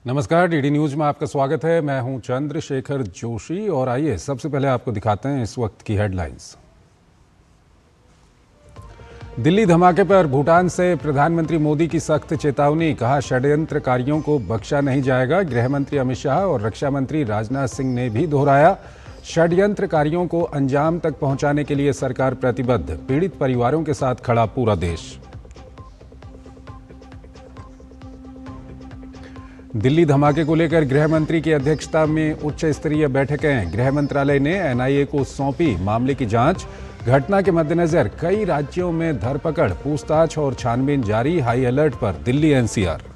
नमस्कार, DD news में आपका स्वागत है। मैं हूं चंद्रशेखर जोशी और आइए सबसे पहले आपको दिखाते हैं इस वक्त की हेडलाइंस। दिल्ली धमाके पर भूटान से प्रधानमंत्री मोदी की सख्त चेतावनी, कहा षड्यंत्रकारियों को बख्शा नहीं जाएगा। गृह मंत्री अमित शाह और रक्षा मंत्री राजनाथ सिंह ने भी दोहराया, षड्यंत्रकारियों को अंजाम तक पहुंचाने के लिए सरकार प्रतिबद्ध, पीड़ित परिवारों के साथ खड़ा पूरा देश। दिल्ली धमाके को लेकर गृह मंत्री की अध्यक्षता में उच्च स्तरीय बैठकें, गृह मंत्रालय ने एनआईए को सौंपी मामले की जांच। घटना के मद्देनजर कई राज्यों में धरपकड़, पूछताछ और छानबीन जारी, हाई अलर्ट पर दिल्ली एनसीआर।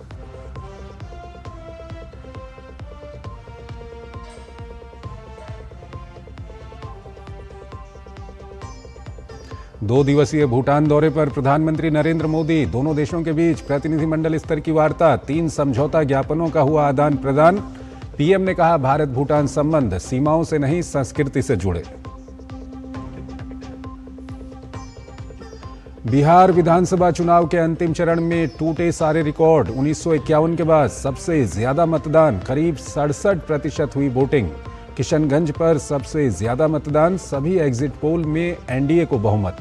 दो दिवसीय भूटान दौरे पर प्रधानमंत्री नरेंद्र मोदी, दोनों देशों के बीच प्रतिनिधिमंडल स्तर की वार्ता, 3 समझौता ज्ञापनों का हुआ आदान प्रदान। पीएम ने कहा, भारत भूटान संबंध सीमाओं से नहीं संस्कृति से जुड़े। बिहार विधानसभा चुनाव के अंतिम चरण में टूटे सारे रिकॉर्ड, 1951 के बाद सबसे ज्यादा मतदान, करीब 67% हुई वोटिंग। किशनगंज पर सबसे ज्यादा मतदान, सभी एग्जिट पोल में एनडीए को बहुमत।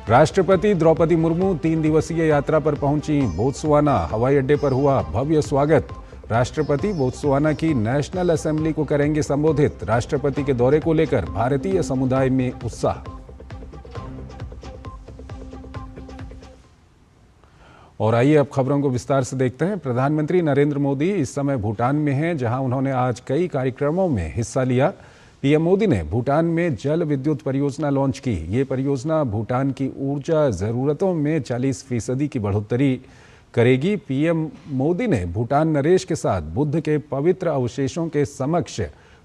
राष्ट्रपति द्रौपदी मुर्मू 3 दिवसीय यात्रा पर पहुंची बोत्सवाना, हवाई अड्डे पर हुआ भव्य स्वागत। राष्ट्रपति बोत्सवाना की नेशनल असेंबली को करेंगे संबोधित। राष्ट्रपति के दौरे को लेकर भारतीय समुदाय में उत्साह। और आइए अब खबरों को विस्तार से देखते हैं। प्रधानमंत्री नरेंद्र मोदी इस समय भूटान में हैं, जहां उन्होंने आज कई कार्यक्रमों में हिस्सा लिया। पीएम मोदी ने भूटान में जल विद्युत परियोजना लॉन्च की। ये परियोजना भूटान की ऊर्जा जरूरतों में 40% की बढ़ोतरी करेगी। पीएम मोदी ने भूटान नरेश के साथ बुद्ध के पवित्र अवशेषों के समक्ष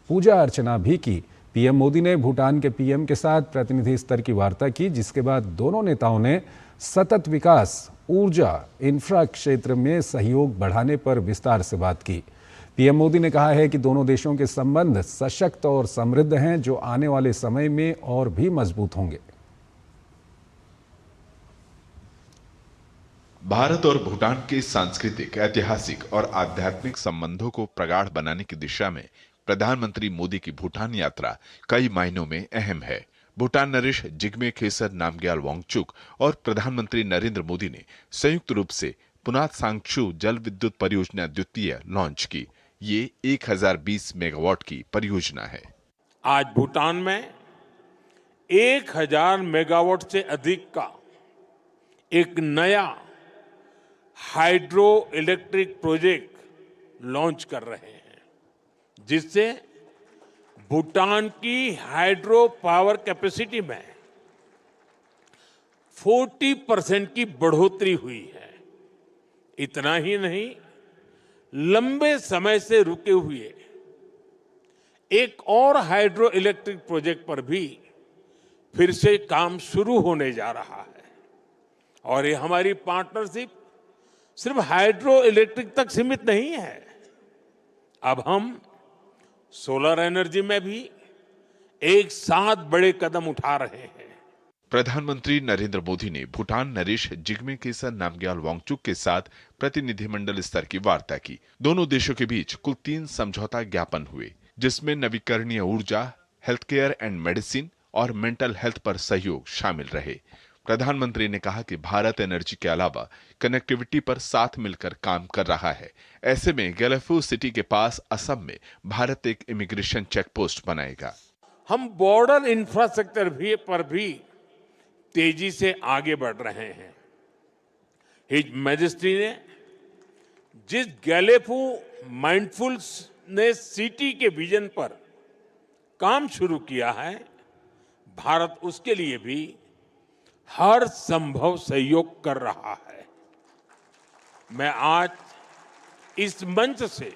पूजा अर्चना भी की। पीएम मोदी ने भूटान के पीएम के साथ प्रतिनिधि स्तर की वार्ता की, जिसके बाद दोनों नेताओं ने सतत विकास, ऊर्जा, इंफ्रा क्षेत्र में सहयोग बढ़ाने पर विस्तार से बात की। पीएम मोदी ने कहा है कि दोनों देशों के संबंध सशक्त और समृद्ध हैं, जो आने वाले समय में और भी मजबूत होंगे। भारत और भूटान के सांस्कृतिक, ऐतिहासिक और आध्यात्मिक संबंधों को प्रगाढ़ बनाने की दिशा में प्रधानमंत्री मोदी की भूटान यात्रा कई मायनों में अहम है। भूटान नरेश जिग्मे खेसर नामग्याल वांगचुक और प्रधानमंत्री नरेंद्र मोदी ने संयुक्त रूप से पुनात सांगचू जल विद्युत परियोजना द्वितीय लॉन्च की। ये 1020 मेगावाट की परियोजना है। आज भूटान में 1000 मेगावाट से अधिक का एक नया हाइड्रो इलेक्ट्रिक प्रोजेक्ट लॉन्च कर रहे हैं, जिससे भूटान की हाइड्रो पावर कैपेसिटी में 40% की बढ़ोतरी हुई है। इतना ही नहीं, लंबे समय से रुके हुए एक और हाइड्रो इलेक्ट्रिक प्रोजेक्ट पर भी फिर से काम शुरू होने जा रहा है। और ये हमारी पार्टनरशिप सिर्फ हाइड्रो इलेक्ट्रिक तक सीमित नहीं है। अब हम सोलर एनर्जी में भी एक साथ बड़े कदम उठा रहे हैं। प्रधानमंत्री नरेंद्र मोदी ने भूटान नरेश जिग्मे खेसर नामग्याल वांगचुक के साथ प्रतिनिधिमंडल स्तर की वार्ता की। दोनों देशों के बीच कुल 3 समझौता ज्ञापन हुए, जिसमें नवीकरणीय ऊर्जा, हेल्थ केयर एंड मेडिसिन और मेंटल हेल्थ पर सहयोग शामिल रहे। प्रधानमंत्री ने कहा कि भारत एनर्जी के अलावा कनेक्टिविटी पर साथ मिलकर काम कर रहा है। ऐसे में गैलेफू सिटी के पास असम में भारत एक इमिग्रेशन चेक पोस्ट बनाएगा। हम बॉर्डर इंफ्रास्ट्रक्चर पर भी तेजी से आगे बढ़ रहे हैं। हिज मैजेस्टी ने जिस गैलेफू माइंडफुलनेस सिटी के विजन पर काम शुरू किया है, भारत उसके लिए भी हर संभव सहयोग कर रहा है। मैं आज इस मंच से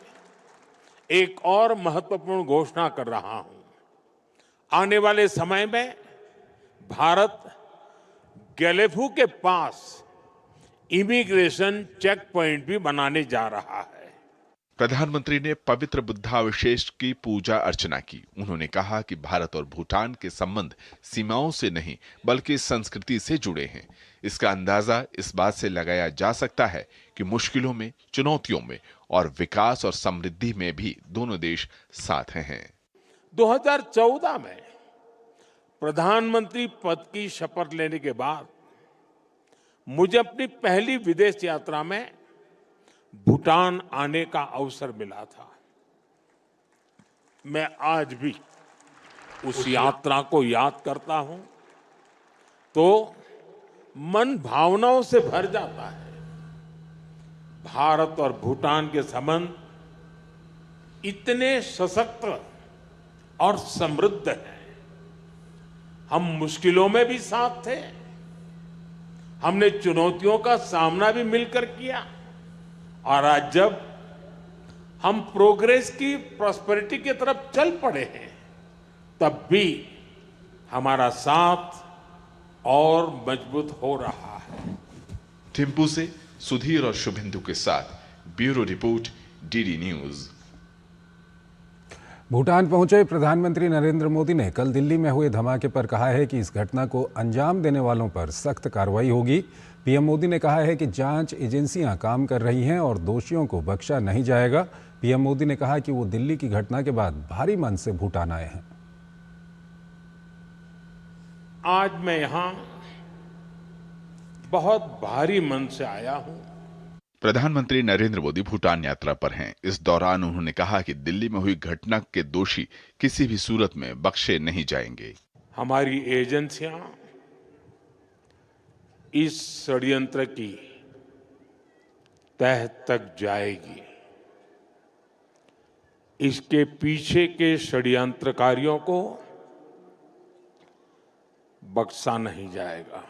एक और महत्वपूर्ण घोषणा कर रहा हूं। आने वाले समय में भारत गैलेफू के पास इमिग्रेशन चेक पॉइंट भी बनाने जा रहा है। प्रधानमंत्री ने पवित्र बुद्धावशेष की पूजा अर्चना की। उन्होंने कहा कि भारत और भूटान के संबंध सीमाओं से नहीं बल्कि संस्कृति से जुड़े हैं। इसका अंदाजा इस बात से लगाया जा सकता है कि मुश्किलों में, चुनौतियों में और विकास और समृद्धि में भी दोनों देश साथ हैं। 2014 में प्रधानमंत्री पद की शपथ लेने के बाद मुझे अपनी पहली विदेश यात्रा में भूटान आने का अवसर मिला था। मैं आज भी उस यात्रा को याद करता हूं तो मन भावनाओं से भर जाता है। भारत और भूटान के संबंध इतने सशक्त और समृद्ध हैं। हम मुश्किलों में भी साथ थे, हमने चुनौतियों का सामना भी मिलकर किया और आज जब हम प्रोग्रेस की, प्रॉस्पेरिटी की तरफ चल पड़े हैं, तब भी हमारा साथ और मजबूत हो रहा है। थिम्पू से सुधीर और शुभेंदु के साथ bureau report, DD news. Bhutan पहुंचे प्रधानमंत्री नरेंद्र मोदी ने कल दिल्ली में हुए धमाके पर कहा है कि इस घटना को अंजाम देने वालों पर सख्त कार्रवाई होगी। पीएम मोदी ने कहा है कि जांच एजेंसियां काम कर रही हैं और दोषियों को बख्शा नहीं जाएगा। पीएम मोदी ने कहा कि वो दिल्ली की घटना के बाद भारी मन से भूटान आए हैं। आज मैं यहां बहुत भारी मन से आया हूं। प्रधानमंत्री नरेंद्र मोदी भूटान यात्रा पर हैं। इस दौरान उन्होंने कहा कि दिल्ली में हुई घटना के दोषी किसी भी सूरत में बख्शे नहीं जाएंगे। हमारी एजेंसियां इस षड्यंत्र की तह तक जाएगी। इसके पीछे के षड्यंत्रकारियों को बख्शा नहीं जाएगा।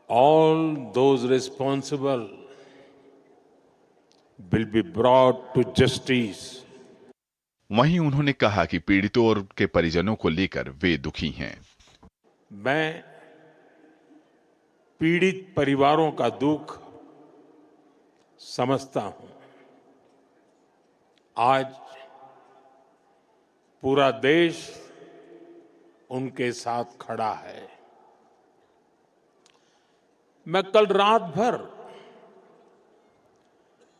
All those responsible will be brought to justice. वहीं उन्होंने कहा कि पीड़ितों और के परिजनों को लेकर वे दुखी हैं। मैं पीड़ित परिवारों का दुख समझता हूं। आज पूरा देश उनके साथ खड़ा है। मैं कल रात भर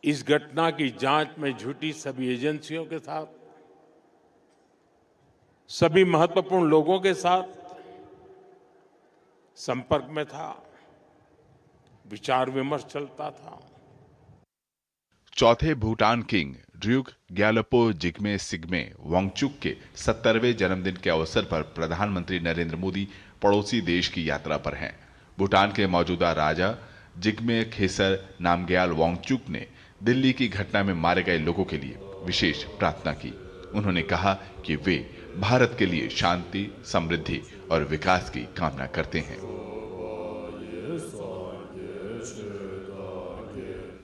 इस घटना की जांच में जुटी सभी एजेंसियों के साथ, सभी महत्वपूर्ण लोगों के साथ संपर्क में था, विचार विमर्श चलता था। चौथे भूटान किंग ड्र्यूक ग्यालपो जिग्मे सिग्मे वांगचुक के 70वें जन्मदिन के अवसर पर प्रधानमंत्री नरेंद्र मोदी पड़ोसी देश की यात्रा पर हैं। भूटान के मौजूदा राजा जिग्मे खेसर नामग्याल वांगचुक ने दिल्ली की घटना में मारे गए लोगों के लिए विशेष प्रार्थना की। उन्होंने कहा कि वे भारत के लिए शांति, समृद्धि और विकास की कामना करते हैं।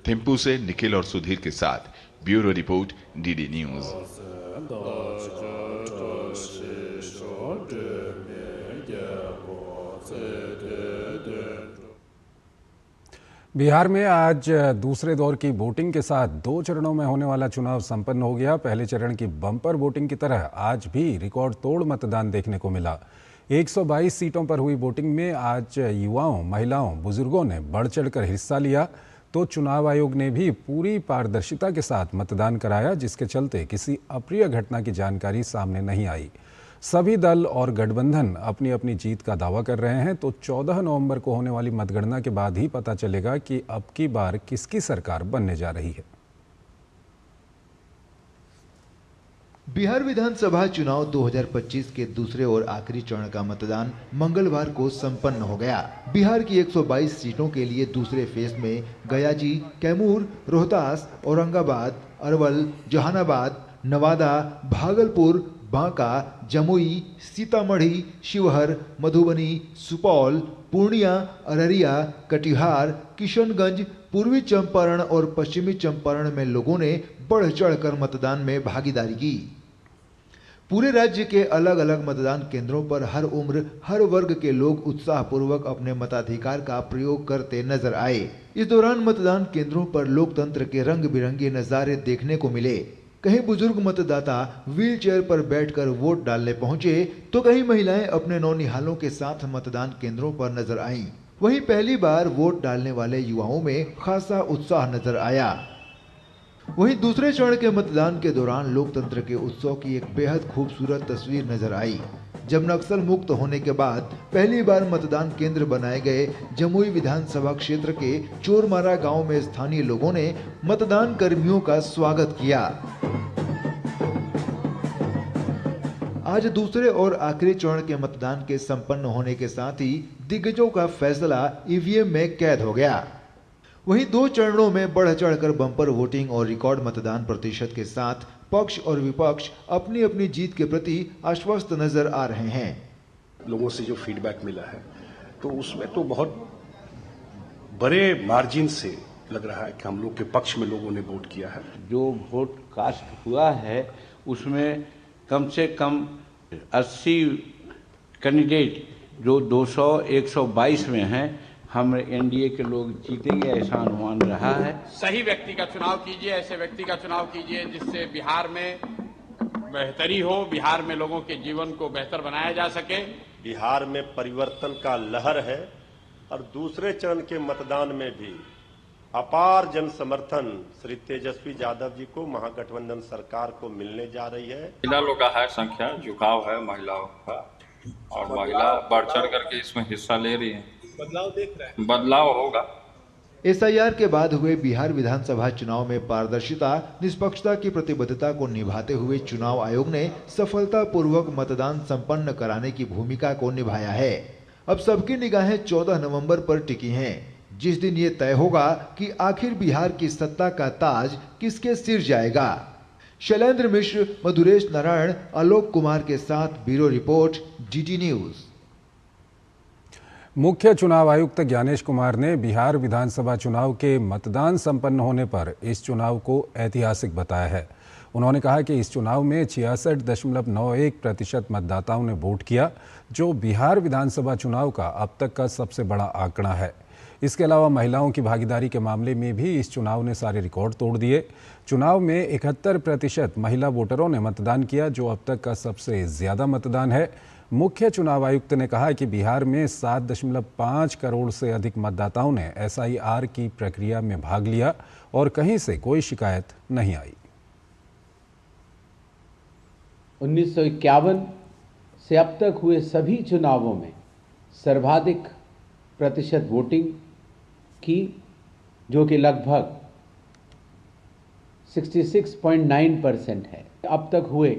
थिम्पू से निखिल और सुधीर के साथ bureau report, DD news. Bihar में आज दूसरे दौर की वोटिंग के साथ 2 चरणों में होने वाला चुनाव संपन्न हो गया। पहले चरण की बम्पर वोटिंग की तरह आज भी रिकॉर्ड तोड़ मतदान देखने को मिला। 122 सीटों पर हुई वोटिंग में आज युवाओं, महिलाओं, बुजुर्गों ने बढ़ चढ़कर हिस्सा लिया। तो चुनाव आयोग ने भी पूरी पारदर्शिता के साथ मतदान कराया, जिसके चलते किसी अप्रिय घटना की जानकारी सामने नहीं आई। सभी दल और गठबंधन अपनी अपनी जीत का दावा कर रहे हैं। तो 14 नवंबर को होने वाली मतगणना के बाद ही पता चलेगा कि अब की बार किसकी सरकार बनने जा रही है। बिहार विधानसभा चुनाव 2025 के दूसरे और आखिरी चरण का मतदान मंगलवार को संपन्न हो गया। बिहार की 122 सीटों के लिए दूसरे फेज में गयाजी, कैमूर, रोहतास, औरंगाबाद, अरवल, जहानाबाद, नवादा, भागलपुर, बांका, जमुई, सीतामढ़ी, शिवहर, मधुबनी, सुपौल, पूर्णिया, अररिया, कटिहार, किशनगंज, पूर्वी चंपारण और पश्चिमी चंपारण में लोगों ने बढ़ चढ़कर मतदान में भागीदारी की। पूरे राज्य के अलग अलग मतदान केंद्रों पर हर उम्र हर वर्ग के लोग उत्साहपूर्वक अपने मताधिकार का प्रयोग करते नजर आए। इस दौरान मतदान केंद्रों पर लोकतंत्र के रंग बिरंगे नजारे देखने को मिले। कहीं बुजुर्ग मतदाता व्हीलचेयर पर बैठकर वोट डालने पहुंचे तो कहीं महिलाएं अपने नौनिहालों के साथ मतदान केंद्रों पर नजर आईं। वहीं पहली बार वोट डालने वाले युवाओं में खासा उत्साह नजर आया। वहीं दूसरे चरण के मतदान के दौरान लोकतंत्र के उत्सव की एक बेहद खूबसूरत तस्वीर नजर आई, जब नक्सल मुक्त होने के बाद पहली बार मतदान केंद्र बनाए गए जमुई विधानसभा क्षेत्र के चोरमारा गांव में स्थानीय लोगों ने मतदान कर्मियों का स्वागत किया। आज दूसरे और आखिरी चरण के मतदान के संपन्न होने के साथ ही दिग्गजों का फैसला ईवीएम में कैद हो गया। वहीं 2 चरणों में बढ़ चढ़कर बम्पर वोटिंग और रिकॉर्ड मतदान प्रतिशत के साथ पक्ष और विपक्ष अपनी अपनी जीत के प्रति आश्वस्त नजर आ रहे हैं। लोगों से जो फीडबैक मिला है तो उसमें तो बहुत बड़े मार्जिन से लग रहा है कि हम लोग के पक्ष में लोगों ने वोट किया है। जो वोट कास्ट हुआ है उसमें कम से कम 80 कैंडिडेट जो 200-122 में हैं, हम एनडीए के लोग जीतेंगे ऐसा अनुमान रहा है। सही व्यक्ति का चुनाव कीजिए, ऐसे व्यक्ति का चुनाव कीजिए जिससे बिहार में बेहतरी हो, बिहार में लोगों के जीवन को बेहतर बनाया जा सके। बिहार में परिवर्तन का लहर है और दूसरे चरण के मतदान में भी अपार जन समर्थन श्री तेजस्वी यादव जी को महागठबंधन सरकार को मिलने जा रही है। महिलाओं का है संख्या, झुकाव है महिलाओं का और महिला बढ़ चढ़ करके इसमें हिस्सा ले रही है। बदलाव देख रहे हैं, बदलाव होगा। एसआईआर के बाद हुए बिहार विधानसभा चुनाव में पारदर्शिता, निष्पक्षता की प्रतिबद्धता को निभाते हुए चुनाव आयोग ने सफलतापूर्वक मतदान संपन्न कराने की भूमिका को निभाया है। अब सबकी निगाहें 14 नवंबर पर टिकी हैं, जिस दिन ये तय होगा कि आखिर बिहार की सत्ता का ताज किसके सिर जाएगा। शैलेंद्र मिश्र, मधुरेश नारायण, आलोक कुमार के साथ ब्यूरो रिपोर्ट, जीटी न्यूज। मुख्य चुनाव आयुक्त ज्ञानेश कुमार ने बिहार विधानसभा चुनाव के मतदान संपन्न होने पर इस चुनाव को ऐतिहासिक बताया है। उन्होंने कहा कि इस चुनाव में 66.91% मतदाताओं ने वोट किया, जो बिहार विधानसभा चुनाव का अब तक का सबसे बड़ा आंकड़ा है। इसके अलावा महिलाओं की भागीदारी के मामले में भी इस चुनाव ने सारे रिकॉर्ड तोड़ दिए। चुनाव में 71% महिला वोटरों ने मतदान किया, जो अब तक का सबसे ज्यादा मतदान है। मुख्य चुनाव आयुक्त ने कहा कि बिहार में 7.5 करोड़ से अधिक मतदाताओं ने एसआईआर की प्रक्रिया में भाग लिया और कहीं से कोई शिकायत नहीं आई। 1951 से अब तक हुए सभी चुनावों में सर्वाधिक प्रतिशत वोटिंग की, जो कि लगभग 66.9% है। अब तक हुए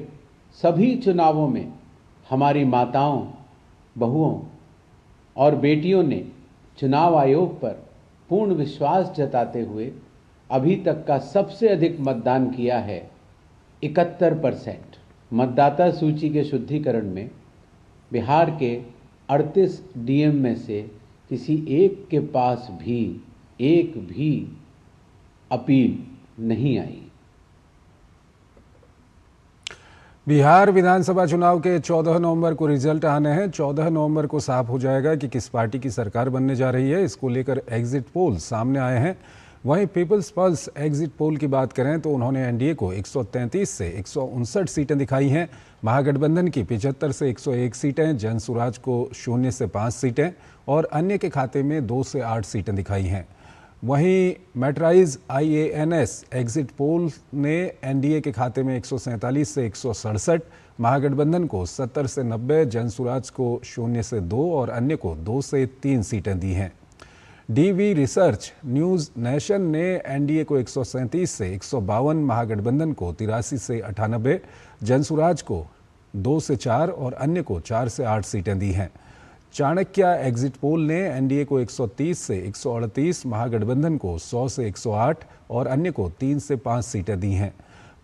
सभी चुनावों में हमारी माताओं, बहुओं और बेटियों ने चुनाव आयोग पर पूर्ण विश्वास जताते हुए अभी तक का सबसे अधिक मतदान किया है, 71%। मतदाता सूची के शुद्धिकरण में बिहार के 38 डीएम में से किसी एक के पास भी एक भी अपील नहीं आई। बिहार विधानसभा चुनाव के 14 नवंबर को रिजल्ट आने हैं। 14 नवंबर को साफ हो जाएगा कि किस पार्टी की सरकार बनने जा रही है। इसको लेकर एग्जिट पोल सामने आए हैं। वहीं पीपल्स पल्स एग्जिट पोल की बात करें तो उन्होंने एनडीए को 133 से 159 सीटें दिखाई हैं। महागठबंधन की 75 से 101 सीटें, जनसुराज को 0 से 5 सीटें और अन्य के खाते में 2 से 8 सीटें दिखाई हैं। वहीं मैट्राइज IANS एग्जिट पोल ने एनडीए के खाते में 147 से 167, महागठबंधन को 70 से 90, जनसुराज को 0 से 2 और अन्य को 2 से 3 सीटें दी हैं। DV रिसर्च न्यूज़ नेशन ने एनडीए को 137 से 152, महागठबंधन को 83 से 98, जनसुराज को 2 से 4 और अन्य को 4 से 8 सीटें दी हैं। चाणक्य एग्जिट पोल ने एनडीए को 130 से 138, महागठबंधन को 100 से 108 और अन्य को 3 से 5 सीटें दी हैं।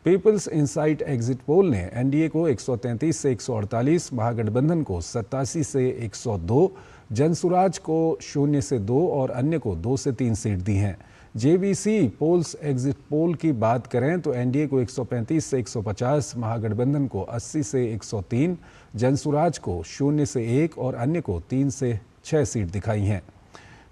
पीपल्स इनसाइट एग्जिट पोल ने एनडीए को 133 से 148, महागठबंधन को 87 से 102, जनसुराज को 0 से 2 और अन्य को 2 से 3 सीट दी हैं। जेवीसी पोल्स एग्जिट पोल की बात करें तो एनडीए को 135 से 150, महागठबंधन को 80 से 103, जनसुराज को 0 से 1 और अन्य को 3 से 6 सीट दिखाई हैं।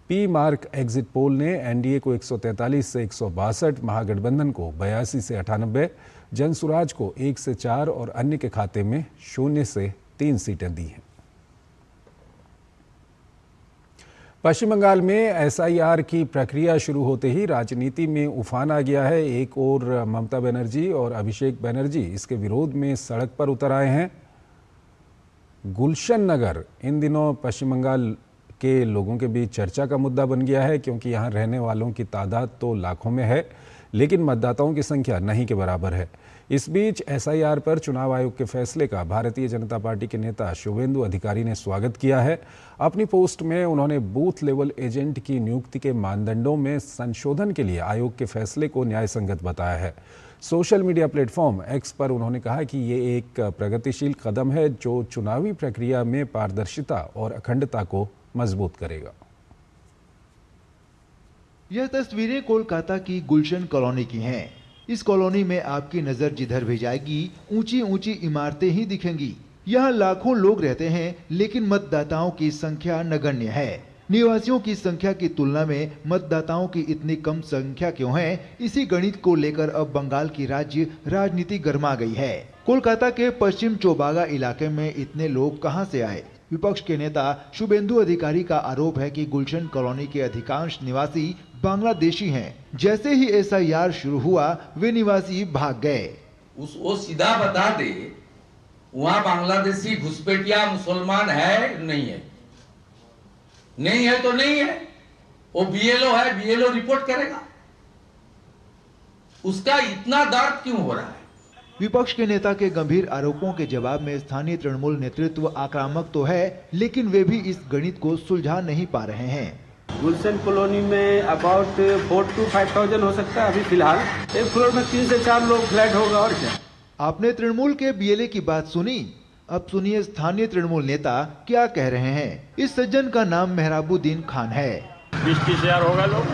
पी मार्क एग्जिट पोल ने एनडीए को 143 से 162, महागठबंधन को 82 से 98, जनसुराज को 1 से 4 और अन्य के खाते में 0 से 3 सीटें दी हैं। पश्चिम बंगाल में एसआईआर की प्रक्रिया शुरू होते ही राजनीति में उफान आ गया है। एक ओर ममता बनर्जी और अभिषेक बनर्जी इसके विरोध में सड़क पर उतर आए हैं। गुलशन नगर इन दिनों पश्चिम बंगाल के लोगों के बीच चर्चा का मुद्दा बन गया है, क्योंकि यहाँ रहने वालों की तादाद तो लाखों में है, लेकिन मतदाताओं की संख्या नहीं के बराबर है। इस बीच एसआईआर पर चुनाव आयोग के फैसले का भारतीय जनता पार्टी के नेता शुभेंदु अधिकारी ने स्वागत किया है। अपनी पोस्ट में उन्होंने बूथ लेवल एजेंट की नियुक्ति के मानदंडों में संशोधन के लिए आयोग के फैसले को न्याय संगत बताया है। सोशल मीडिया प्लेटफॉर्म एक्स पर उन्होंने कहा कि ये एक प्रगतिशील कदम है जो चुनावी प्रक्रिया में पारदर्शिता और अखंडता को मजबूत करेगा। यह तस्वीरें कोलकाता की गुलशन कॉलोनी की हैं। इस कॉलोनी में आपकी नजर जिधर भी जाएगी ऊंची ऊंची इमारतें ही दिखेंगी। यहाँ लाखों लोग रहते हैं, लेकिन मतदाताओं की संख्या नगण्य है। निवासियों की संख्या की तुलना में मतदाताओं की इतनी कम संख्या क्यों है, इसी गणित को लेकर अब बंगाल की राज्य राजनीति गर्मा गई है। कोलकाता के पश्चिम चौबागा इलाके में इतने लोग कहां से आए? विपक्ष के नेता शुभेंदु अधिकारी का आरोप है कि गुलशन कॉलोनी के अधिकांश निवासी बांग्लादेशी हैं। जैसे ही एसआईआर शुरू हुआ वे निवासी भाग गए। वो सीधा बता दे वहाँ बांग्लादेशी घुसपैठिया मुसलमान है नहीं है, नहीं है तो नहीं है। वो बीएलओ है, बीएलओ रिपोर्ट करेगा। उसका इतना दर्द क्यों हो रहा है? विपक्ष के नेता के गंभीर आरोपों के जवाब में स्थानीय तृणमूल नेतृत्व आक्रामक तो है, लेकिन वे भी इस गणित को सुलझा नहीं पा रहे हैं। गुलशन कॉलोनी में अबाउट 4 to 5,000 हो सकता है अभी फिलहाल। एक फ्लोर में 3 से 4 लोग फ्लैट होगा और क्या। आपने तृणमूल के बीएलए की बात सुनी, अब सुनिए स्थानीय तृणमूल नेता क्या कह रहे हैं। इस सज्जन का नाम मेहराबुद्दीन खान है। 20-30 हजार होगा लोग।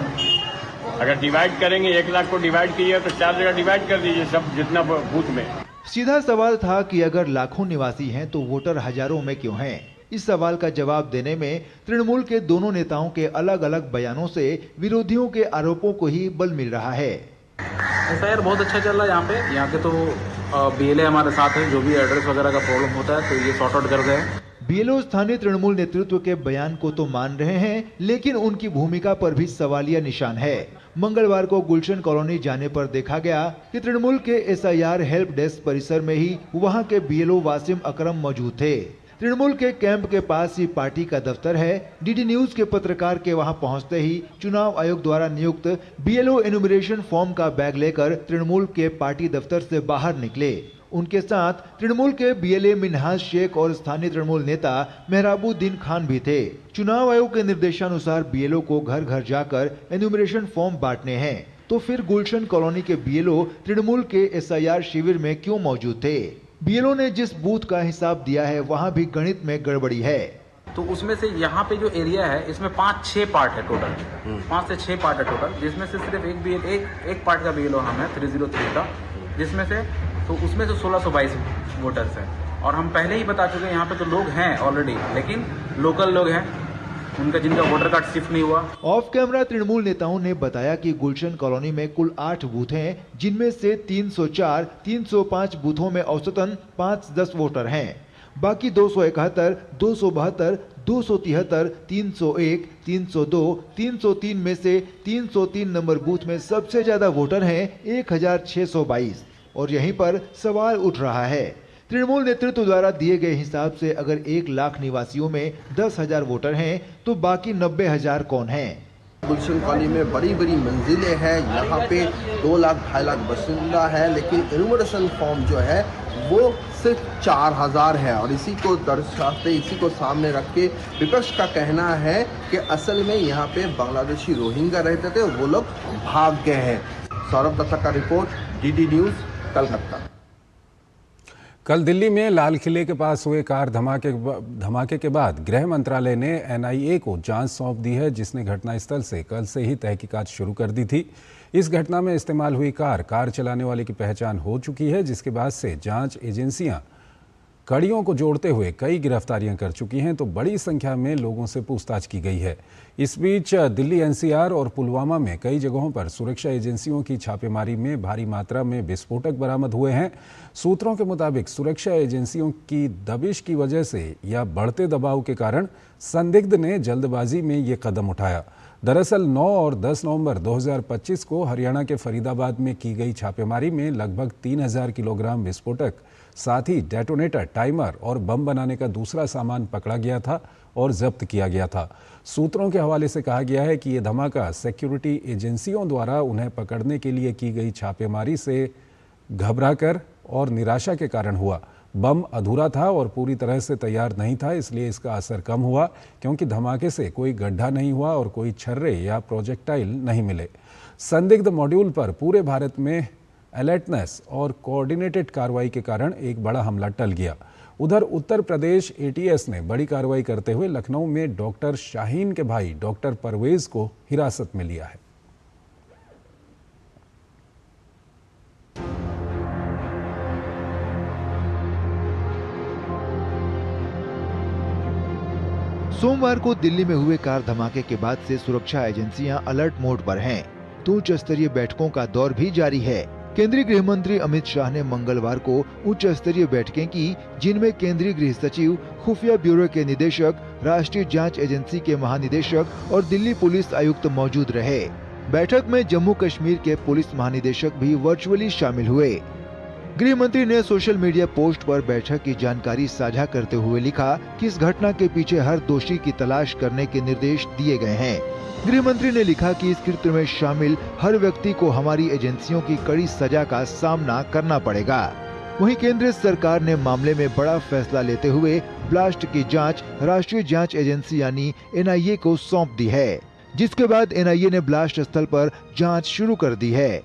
अगर डिवाइड करेंगे 1 लाख को डिवाइड कीजिए तो 4 जगह डिवाइड कर दीजिए सब जितना बूथ में। सीधा सवाल था कि अगर लाखों निवासी हैं तो वोटर हजारों में क्यों हैं? इस सवाल का जवाब देने में तृणमूल के दोनों नेताओं के अलग अलग बयानों से विरोधियों के आरोपों को ही बल मिल रहा है। एफआईआर बहुत अच्छा चल रहा है यहाँ के तो बीएलए हमारे साथ है। जो भी एड्रेस वगैरह का प्रॉब्लम होता है तो ये सॉर्ट आउट कर गए। बीएलओ स्थानीय तृणमूल नेतृत्व के बयान को तो मान रहे हैं, लेकिन उनकी भूमिका पर भी सवालिया निशान है। मंगलवार को गुलशन कॉलोनी जाने पर देखा गया कि तृणमूल के एसआईआर हेल्प डेस्क परिसर में ही वहां के बीएलओ वासिम अकरम मौजूद थे। तृणमूल के कैंप के पास ही पार्टी का दफ्तर है। डीडी न्यूज के पत्रकार के वहां पहुंचते ही चुनाव आयोग द्वारा नियुक्त बीएलओ एनुमरेशन फॉर्म का बैग लेकर तृणमूल के पार्टी दफ्तर से बाहर निकले। उनके साथ तृणमूल के बीएलए मिनहाज शेख और स्थानीय तृणमूल नेता मेहराबुद्दीन खान भी थे। चुनाव आयोग के निर्देशानुसार बीएलओ को घर घर जाकर एनुमरेशन फॉर्म बांटने हैं, तो फिर गुलशन कॉलोनी के बीएलओ तृणमूल के एसआईआर शिविर में क्यों मौजूद थे? बीएलओ ने जिस बूथ का हिसाब दिया है वहां भी गणित में गड़बड़ी है। तो उसमें से यहाँ पे जो एरिया है इसमें 5-6 पार्ट है टोटल। 5 से 6 पार्ट है टोटल, जिसमें से सिर्फ एक पार्ट का बीएलओ हम है 303 का, जिसमें से तो उसमें से 1622 वोटर्स हैं। और हम पहले ही बता चुके हैं यहाँ पे तो लोग हैं ऑलरेडी, लेकिन लोकल लोग हैं उनका जिनका वोटर कार्ड शिफ्ट नहीं हुआ। ऑफ कैमरा तृणमूल नेताओं ने बताया कि गुलशन कॉलोनी में कुल 8 बूथ हैं, जिनमें से 304, 305 बूथों में औसतन 5-10 वोटर हैं। बाकी 271, 272, 273, 301, 302, 303 में से 303 नंबर बूथ में सबसे ज्यादा वोटर हैं 1622। और यहीं पर सवाल उठ रहा है, तृणमूल नेतृत्व द्वारा दिए गए हिसाब से अगर 1 लाख निवासियों में 10,000 वोटर हैं तो बाकी 90,000 कौन हैं? गुलशन कॉलोनी में बड़ी बड़ी मंजिलें हैं। यहाँ पे 2 लाख 2.5 लाख बाशिंदा है, लेकिन एनुमरेशन फॉर्म जो है वो सिर्फ 4,000 है। और इसी को दर्शाते, इसी को सामने रख के विपक्ष का कहना है कि असल में यहाँ पे बांग्लादेशी रोहिंग्या रहते थे, वो लोग भाग गए हैं। सौरभ दत्ता का रिपोर्ट, डीडी न्यूज, कलकत्ता। कल दिल्ली में लाल किले के पास हुए कार धमाके के बाद गृह मंत्रालय ने एनआईए को जांच सौंप दी है, जिसने घटनास्थल से कल से ही तहकीकात शुरू कर दी थी। इस घटना में इस्तेमाल हुई कार चलाने वाले की पहचान हो चुकी है, जिसके बाद से जांच एजेंसियां कड़ियों को जोड़ते हुए कई गिरफ्तारियां कर चुकी हैं, तो बड़ी संख्या में लोगों से पूछताछ की गई है। इस बीच दिल्ली एनसीआर और पुलवामा में कई जगहों पर सुरक्षा एजेंसियों की छापेमारी में भारी मात्रा में विस्फोटक बरामद हुए हैं। सूत्रों के मुताबिक सुरक्षा एजेंसियों की दबिश की वजह से या बढ़ते दबाव के कारण संदिग्ध ने जल्दबाजी में ये कदम उठाया। दरअसल 9 और 10 नवंबर 2025 को हरियाणा के फरीदाबाद में की गई छापेमारी में लगभग 3000 किलोग्राम विस्फोटक, साथ ही डेटोनेटर, टाइमर और बम बनाने का दूसरा सामान पकड़ा गया था और जब्त किया गया था। सूत्रों के हवाले से कहा गया है कि यह धमाका सिक्योरिटी एजेंसियों द्वारा उन्हें पकड़ने के लिए की गई छापेमारी से घबराकर और निराशा के कारण हुआ। बम अधूरा था और पूरी तरह से तैयार नहीं था, इसलिए इसका असर कम हुआ, क्योंकि धमाके से कोई गड्ढा नहीं हुआ और कोई छर्रे या प्रोजेक्टाइल नहीं मिले। संदिग्ध मॉड्यूल पर पूरे भारत में अलर्टनेस और कोऑर्डिनेटेड कार्रवाई के कारण एक बड़ा हमला टल गया। उधर उत्तर प्रदेश एटीएस ने बड़ी कार्रवाई करते हुए लखनऊ में डॉक्टर शाहीन के भाई डॉक्टर परवेज को हिरासत में लिया है। सोमवार को दिल्ली में हुए कार धमाके के बाद से सुरक्षा एजेंसियां अलर्ट मोड पर हैं। तो उच्च स्तरीय बैठकों का दौर भी जारी है। केंद्रीय गृह मंत्री अमित शाह ने मंगलवार को उच्च स्तरीय बैठकें की, जिनमें केंद्रीय गृह सचिव, खुफिया ब्यूरो के निदेशक, राष्ट्रीय जांच एजेंसी के महानिदेशक और दिल्ली पुलिस आयुक्त मौजूद रहे। बैठक में जम्मू कश्मीर के पुलिस महानिदेशक भी वर्चुअली शामिल हुए। गृह मंत्री ने सोशल मीडिया पोस्ट पर बैठक की जानकारी साझा करते हुए लिखा कि इस घटना के पीछे हर दोषी की तलाश करने के निर्देश दिए गए हैं। गृह मंत्री ने लिखा कि इस कृत्य में शामिल हर व्यक्ति को हमारी एजेंसियों की कड़ी सजा का सामना करना पड़ेगा। वहीं केंद्र सरकार ने मामले में बड़ा फैसला लेते हुए ब्लास्ट की जांच राष्ट्रीय जांच एजेंसी यानी एनआईए को सौंप दी है, जिसके बाद एनआईए ने ब्लास्ट स्थल पर जांच शुरू कर दी है।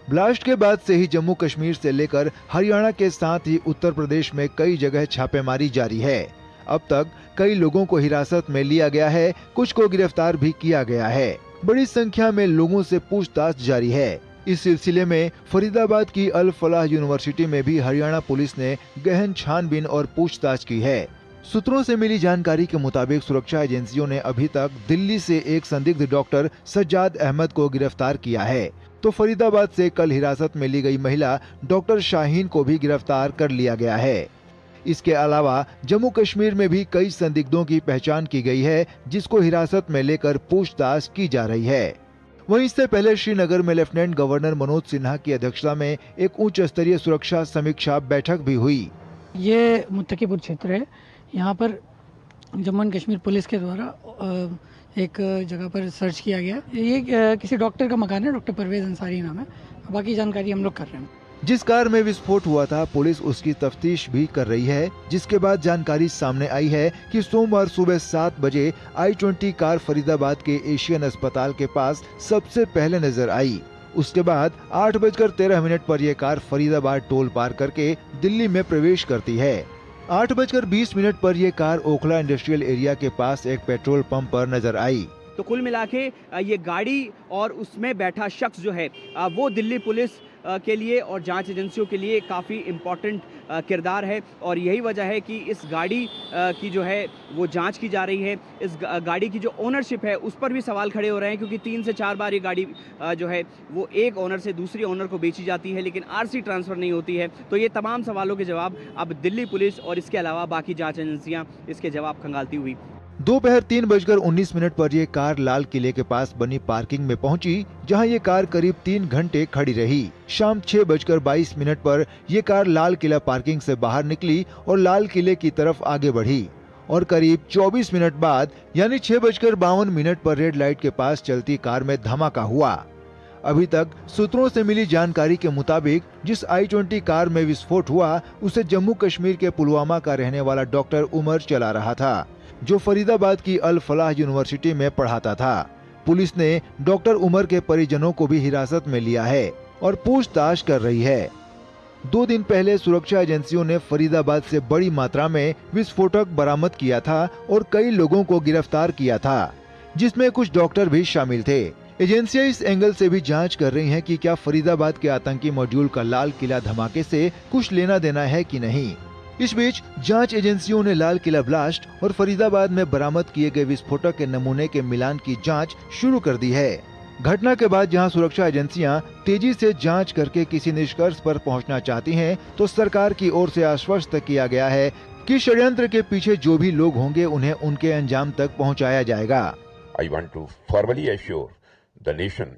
ब्लास्ट के बाद से ही जम्मू कश्मीर से लेकर हरियाणा के साथ ही उत्तर प्रदेश में कई जगह छापेमारी जारी है। अब तक कई लोगों को हिरासत में लिया गया है, कुछ को गिरफ्तार भी किया गया है। बड़ी संख्या में लोगों से पूछताछ जारी है। इस सिलसिले में फरीदाबाद की अल फलाह यूनिवर्सिटी में भी हरियाणा पुलिस ने गहन छानबीन और पूछताछ की है। सूत्रों से मिली जानकारी के मुताबिक सुरक्षा एजेंसियों ने अभी तक दिल्ली से एक संदिग्ध डॉक्टर सज्जाद अहमद को गिरफ्तार किया है, तो फरीदाबाद से कल हिरासत में ली गई महिला डॉक्टर शाहीन को भी गिरफ्तार कर लिया गया है। इसके अलावा जम्मू कश्मीर में भी कई संदिग्धों की पहचान की गई है, जिसको हिरासत में लेकर पूछताछ की जा रही है। वहीं इससे पहले श्रीनगर में लेफ्टिनेंट गवर्नर मनोज सिन्हा की अध्यक्षता में एक उच्च स्तरीय सुरक्षा समीक्षा बैठक भी हुई। ये मुत्तकीपुर क्षेत्र है, यहाँ पर जम्मू एंड कश्मीर पुलिस के द्वारा एक जगह पर सर्च किया गया। ये किसी डॉक्टर का मकान है, डॉक्टर परवेज अंसारी नाम है। बाकी जानकारी हम लोग कर रहे हैं। जिस कार में विस्फोट हुआ था, पुलिस उसकी तफ्तीश भी कर रही है, जिसके बाद जानकारी सामने आई है कि सोमवार सुबह 7 बजे i20 कार फरीदाबाद के एशियन अस्पताल के पास सबसे पहले नजर आई। उसके बाद 8:13 पर यह कार फरीदाबाद टोल पार करके दिल्ली में प्रवेश करती है। 8:20 पर यह कार ओखला इंडस्ट्रियल एरिया के पास एक पेट्रोल पंप पर नजर आई। तो कुल मिला के ये गाड़ी और उसमें बैठा शख्स जो है वो दिल्ली पुलिस के लिए और जांच एजेंसियों के लिए काफ़ी इम्पोर्टेंट किरदार है, और यही वजह है कि इस गाड़ी की जो है वो जांच की जा रही है। इस गाड़ी की जो ओनरशिप है उस पर भी सवाल खड़े हो रहे हैं, क्योंकि 3 से 4 बार ये गाड़ी जो है वो एक ओनर से दूसरे ओनर को बेची जाती है, लेकिन आरसी ट्रांसफ़र नहीं होती है। तो ये तमाम सवालों के जवाब अब दिल्ली पुलिस और इसके अलावा बाकी जाँच एजेंसियाँ इसके जवाब खंगालती हुई। दोपहर 3:19 पर यह कार लाल किले के पास बनी पार्किंग में पहुंची, जहां ये कार करीब 3 घंटे खड़ी रही। शाम 6:22 पर यह कार लाल किला पार्किंग से बाहर निकली और लाल किले की तरफ आगे बढ़ी, और करीब 24 मिनट बाद यानी 6:52 पर रेड लाइट के पास चलती कार में धमाका हुआ। अभी तक सूत्रों से मिली जानकारी के मुताबिक जिस i20 कार में विस्फोट हुआ, उसे जम्मू कश्मीर के पुलवामा का रहने वाला डॉक्टर उमर चला रहा था, जो फरीदाबाद की अल फलाह यूनिवर्सिटी में पढ़ाता था। पुलिस ने डॉक्टर उमर के परिजनों को भी हिरासत में लिया है और पूछताछ कर रही है। 2 दिन पहले सुरक्षा एजेंसियों ने फरीदाबाद से बड़ी मात्रा में विस्फोटक बरामद किया था और कई लोगों को गिरफ्तार किया था, जिसमें कुछ डॉक्टर भी शामिल थे। एजेंसियां इस एंगल से भी जांच कर रही हैं कि क्या फरीदाबाद के आतंकी मॉड्यूल का लाल किला धमाके से कुछ लेना देना है कि नहीं। इस बीच जांच एजेंसियों ने लाल किला ब्लास्ट और फरीदाबाद में बरामद किए गए विस्फोटक के नमूने के मिलान की जांच शुरू कर दी है। घटना के बाद जहां सुरक्षा एजेंसियां तेजी से जांच करके किसी निष्कर्ष पर पहुंचना चाहती हैं, तो सरकार की ओर से आश्वस्त किया गया है कि षड्यंत्र के पीछे जो भी लोग होंगे उन्हें उनके अंजाम तक पहुंचाया जाएगा। I want to formally assure the nation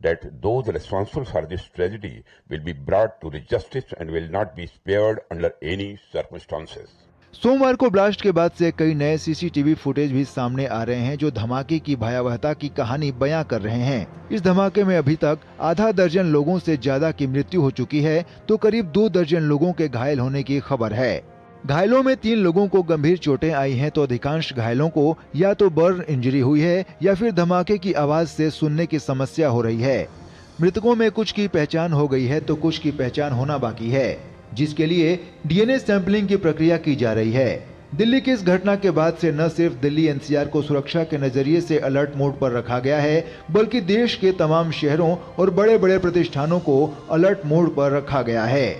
that those responsible for this tragedy will be brought to the justice and will not be spared under any circumstances. सोमवार को ब्लास्ट के बाद से कई नए सीसीटीवी फुटेज भी सामने आ रहे हैं जो धमाके की भयावहता की कहानी बयां कर रहे हैं। इस धमाके में अभी तक आधा दर्जन लोगों से ज्यादा की मृत्यु हो चुकी है, तो करीब 2 दर्जन लोगों के घायल होने की खबर है। घायलों में 3 लोगों को गंभीर चोटें आई हैं, तो अधिकांश घायलों को या तो बर्न इंजरी हुई है या फिर धमाके की आवाज से सुनने की समस्या हो रही है। मृतकों में कुछ की पहचान हो गई है तो कुछ की पहचान होना बाकी है, जिसके लिए डीएनए सैंपलिंग की प्रक्रिया की जा रही है। दिल्ली की इस घटना के बाद से न सिर्फ दिल्ली एनसीआर को सुरक्षा के नजरिए से अलर्ट मोड पर रखा गया है, बल्कि देश के तमाम शहरों और बड़े बड़े प्रतिष्ठानों को अलर्ट मोड पर रखा गया है।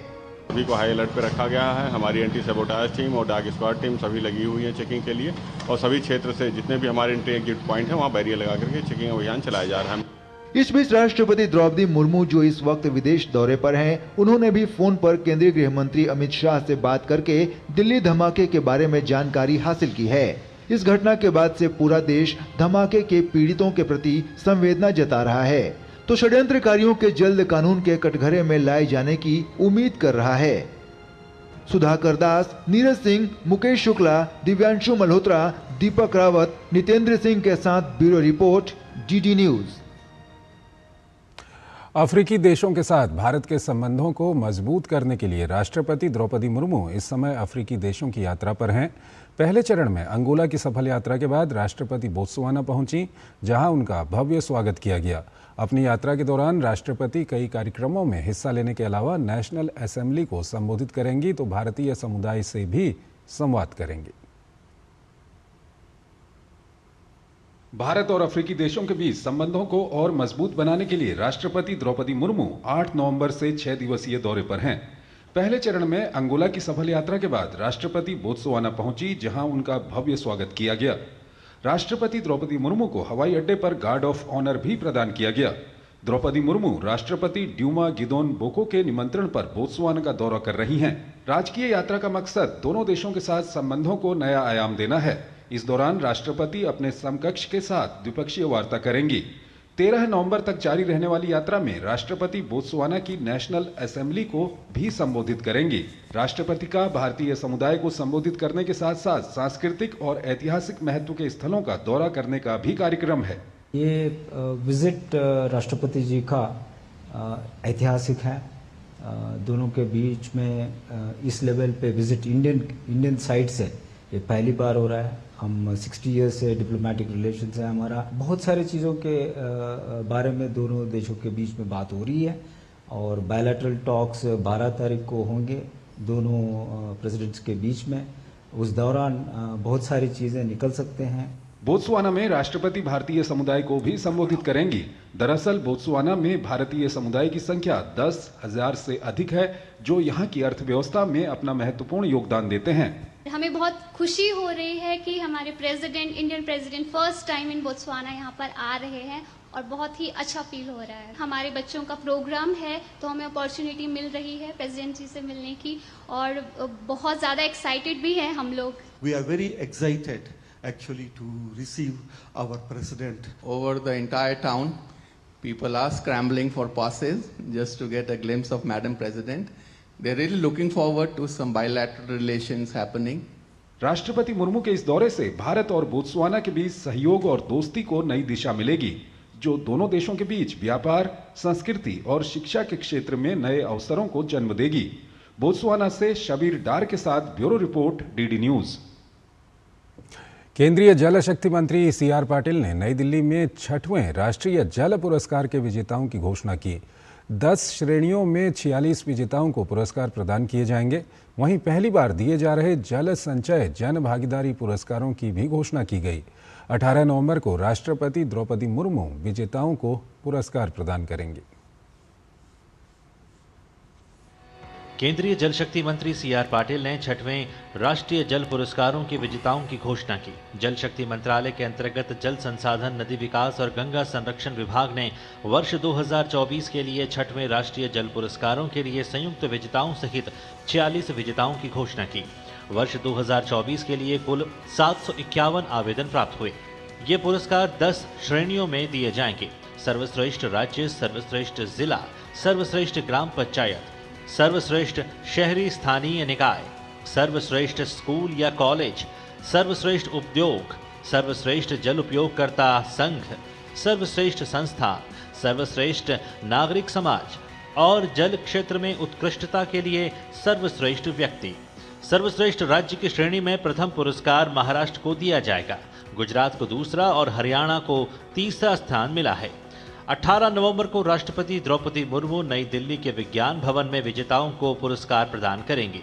सभी को हाई अलर्ट पे रखा गया है। हमारी एंटी सबोटाज टीम और डाग स्क्वाड टीम सभी लगी हुई है चेकिंग के लिए, और सभी क्षेत्र से जितने भी हमारे एंट्री एग्जिट पॉइंट है वहाँ बैरियर लगा करके चेकिंग अभियान चलाया जा रहा है। इस बीच राष्ट्रपति द्रौपदी मुर्मू जो इस वक्त विदेश दौरे पर हैं, उन्होंने भी फोन पर केंद्रीय गृह मंत्री अमित शाह से बात करके दिल्ली धमाके के बारे में जानकारी हासिल की है। इस घटना के बाद से पूरा देश धमाके के पीड़ितों के प्रति संवेदना जता रहा है, तो षड्यंत्रकारियों के जल्द कानून के कटघरे में लाए जाने की उम्मीद कर रहा है। सुधाकर दास, नीरज सिंह, मुकेश शुक्ला, दिव्यांशु मल्होत्रा, दीपक रावत, नितेंद्र सिंह के साथ ब्यूरो रिपोर्ट, डीडी न्यूज। अफ्रीकी देशों के साथ भारत के संबंधों को मजबूत करने के लिए राष्ट्रपति द्रौपदी मुर्मू इस समय अफ्रीकी देशों की यात्रा पर हैं। पहले चरण में अंगोला की सफल यात्रा के बाद राष्ट्रपति बोत्सवाना पहुंची, जहां उनका भव्य स्वागत किया गया। अपनी यात्रा के दौरान राष्ट्रपति कई कार्यक्रमों में हिस्सा लेने के अलावा नेशनल असेंबली को संबोधित करेंगी, तो भारतीय समुदाय से भी संवाद करेंगी। भारत और अफ्रीकी देशों के बीच संबंधों को और मजबूत बनाने के लिए राष्ट्रपति द्रौपदी मुर्मू 8 नवंबर से 6 दिवसीय दौरे पर हैं। पहले चरण में अंगोला की सफल यात्रा के बाद राष्ट्रपति बोत्सवाना पहुंची, जहां उनका भव्य स्वागत किया गया। राष्ट्रपति द्रौपदी मुर्मू को हवाई अड्डे पर गार्ड ऑफ ऑनर भी प्रदान किया गया। द्रौपदी मुर्मू राष्ट्रपति ड्यूमा गिदोन बोको के निमंत्रण पर बोत्सवाना का दौरा कर रही हैं। राजकीय यात्रा का मकसद दोनों देशों के साथ संबंधों को नया आयाम देना है। इस दौरान राष्ट्रपति अपने समकक्ष के साथ द्विपक्षीय वार्ता करेंगी। 13 नवंबर तक जारी रहने वाली यात्रा में राष्ट्रपति बोत्सवाना की नेशनल असेंबली को भी संबोधित करेंगी। राष्ट्रपति का भारतीय समुदाय को संबोधित करने के साथ साथ सांस्कृतिक और ऐतिहासिक महत्व के स्थलों का दौरा करने का भी कार्यक्रम है। ये विजिट राष्ट्रपति जी का ऐतिहासिक है। दोनों के बीच में इस लेवल पे विजिट इंडियन साइड से ये पहली बार हो रहा है। हम 60 ईयर्स से डिप्लोमेटिक रिलेशंस है हमारा। बहुत सारी चीज़ों के बारे में दोनों देशों के बीच में बात हो रही है और बायलैटरल टॉक्स 12 तारीख को होंगे दोनों प्रेसिडेंट्स के बीच में। उस दौरान बहुत सारी चीज़ें निकल सकते हैं। बोत्सवाना में राष्ट्रपति भारतीय समुदाय को भी संबोधित करेंगी। दरअसल बोत्सवाना में भारतीय समुदाय की संख्या 10,000 से अधिक है, जो यहाँ की अर्थव्यवस्था में अपना महत्वपूर्ण योगदान देते हैं। हमें बहुत खुशी हो रही है कि हमारे Indian president first time in Botswana यहाँ पर आ रहे हैं और बहुत ही अच्छा फील हो रहा है। हमारे बच्चों का प्रोग्राम है तो हमें अपॉर्चुनिटी मिल रही है प्रेसिडेंट जी से मिलने की और बहुत ज़्यादा एक्साइटेड भी हैं हम लोग। We are very excited actually to receive our president. Over the entire town, people are scrambling for passes just to get a glimpse of Madam President. They're really looking forward to some bilateral relations happening. राष्ट्रपति मुर्मू के इस दौरे से भारत और Botswana के बीच सहयोग और दोस्ती को नई दिशा मिलेगी, जो दोनों देशों के बीच व्यापार, संस्कृति और शिक्षा के क्षेत्र में नए अवसरों को जन्म देगी। बोत्सवाना से शबीर डार के साथ ब्यूरो रिपोर्ट, डीडी न्यूज। केंद्रीय जल शक्ति मंत्री CR पाटिल ने नई दिल्ली में 6वें राष्ट्रीय जल पुरस्कार के विजेताओं की घोषणा की। 10 श्रेणियों में 46 विजेताओं को पुरस्कार प्रदान किए जाएंगे। वहीं पहली बार दिए जा रहे जल संचय जन भागीदारी पुरस्कारों की भी घोषणा की गई। 18 नवंबर को राष्ट्रपति द्रौपदी मुर्मू विजेताओं को पुरस्कार प्रदान करेंगे। केंद्रीय जल शक्ति मंत्री सीआर पाटिल ने 6वें राष्ट्रीय जल पुरस्कारों के विजेताओं की घोषणा की। जल शक्ति मंत्रालय के अंतर्गत जल संसाधन, नदी विकास और गंगा संरक्षण विभाग ने वर्ष 2024 के लिए 6वें राष्ट्रीय जल पुरस्कारों के लिए संयुक्त विजेताओं सहित 46 विजेताओं की घोषणा की। वर्ष 2024 के लिए कुल 751 आवेदन प्राप्त हुए। ये पुरस्कार 10 श्रेणियों में दिए जाएंगे। सर्वश्रेष्ठ राज्य, सर्वश्रेष्ठ जिला, सर्वश्रेष्ठ ग्राम पंचायत, सर्वश्रेष्ठ शहरी स्थानीय निकाय, सर्वश्रेष्ठ स्कूल या कॉलेज, सर्वश्रेष्ठ उद्योग, सर्वश्रेष्ठ जल उपयोगकर्ता संघ, सर्वश्रेष्ठ संस्था, सर्वश्रेष्ठ नागरिक समाज और जल क्षेत्र में उत्कृष्टता के लिए सर्वश्रेष्ठ व्यक्ति। सर्वश्रेष्ठ राज्य की श्रेणी में प्रथम पुरस्कार महाराष्ट्र को दिया जाएगा, गुजरात को दूसरा और हरियाणा को तीसरा स्थान मिला है। 18 नवंबर को राष्ट्रपति द्रौपदी मुर्मू नई दिल्ली के विज्ञान भवन में विजेताओं को पुरस्कार प्रदान करेंगे।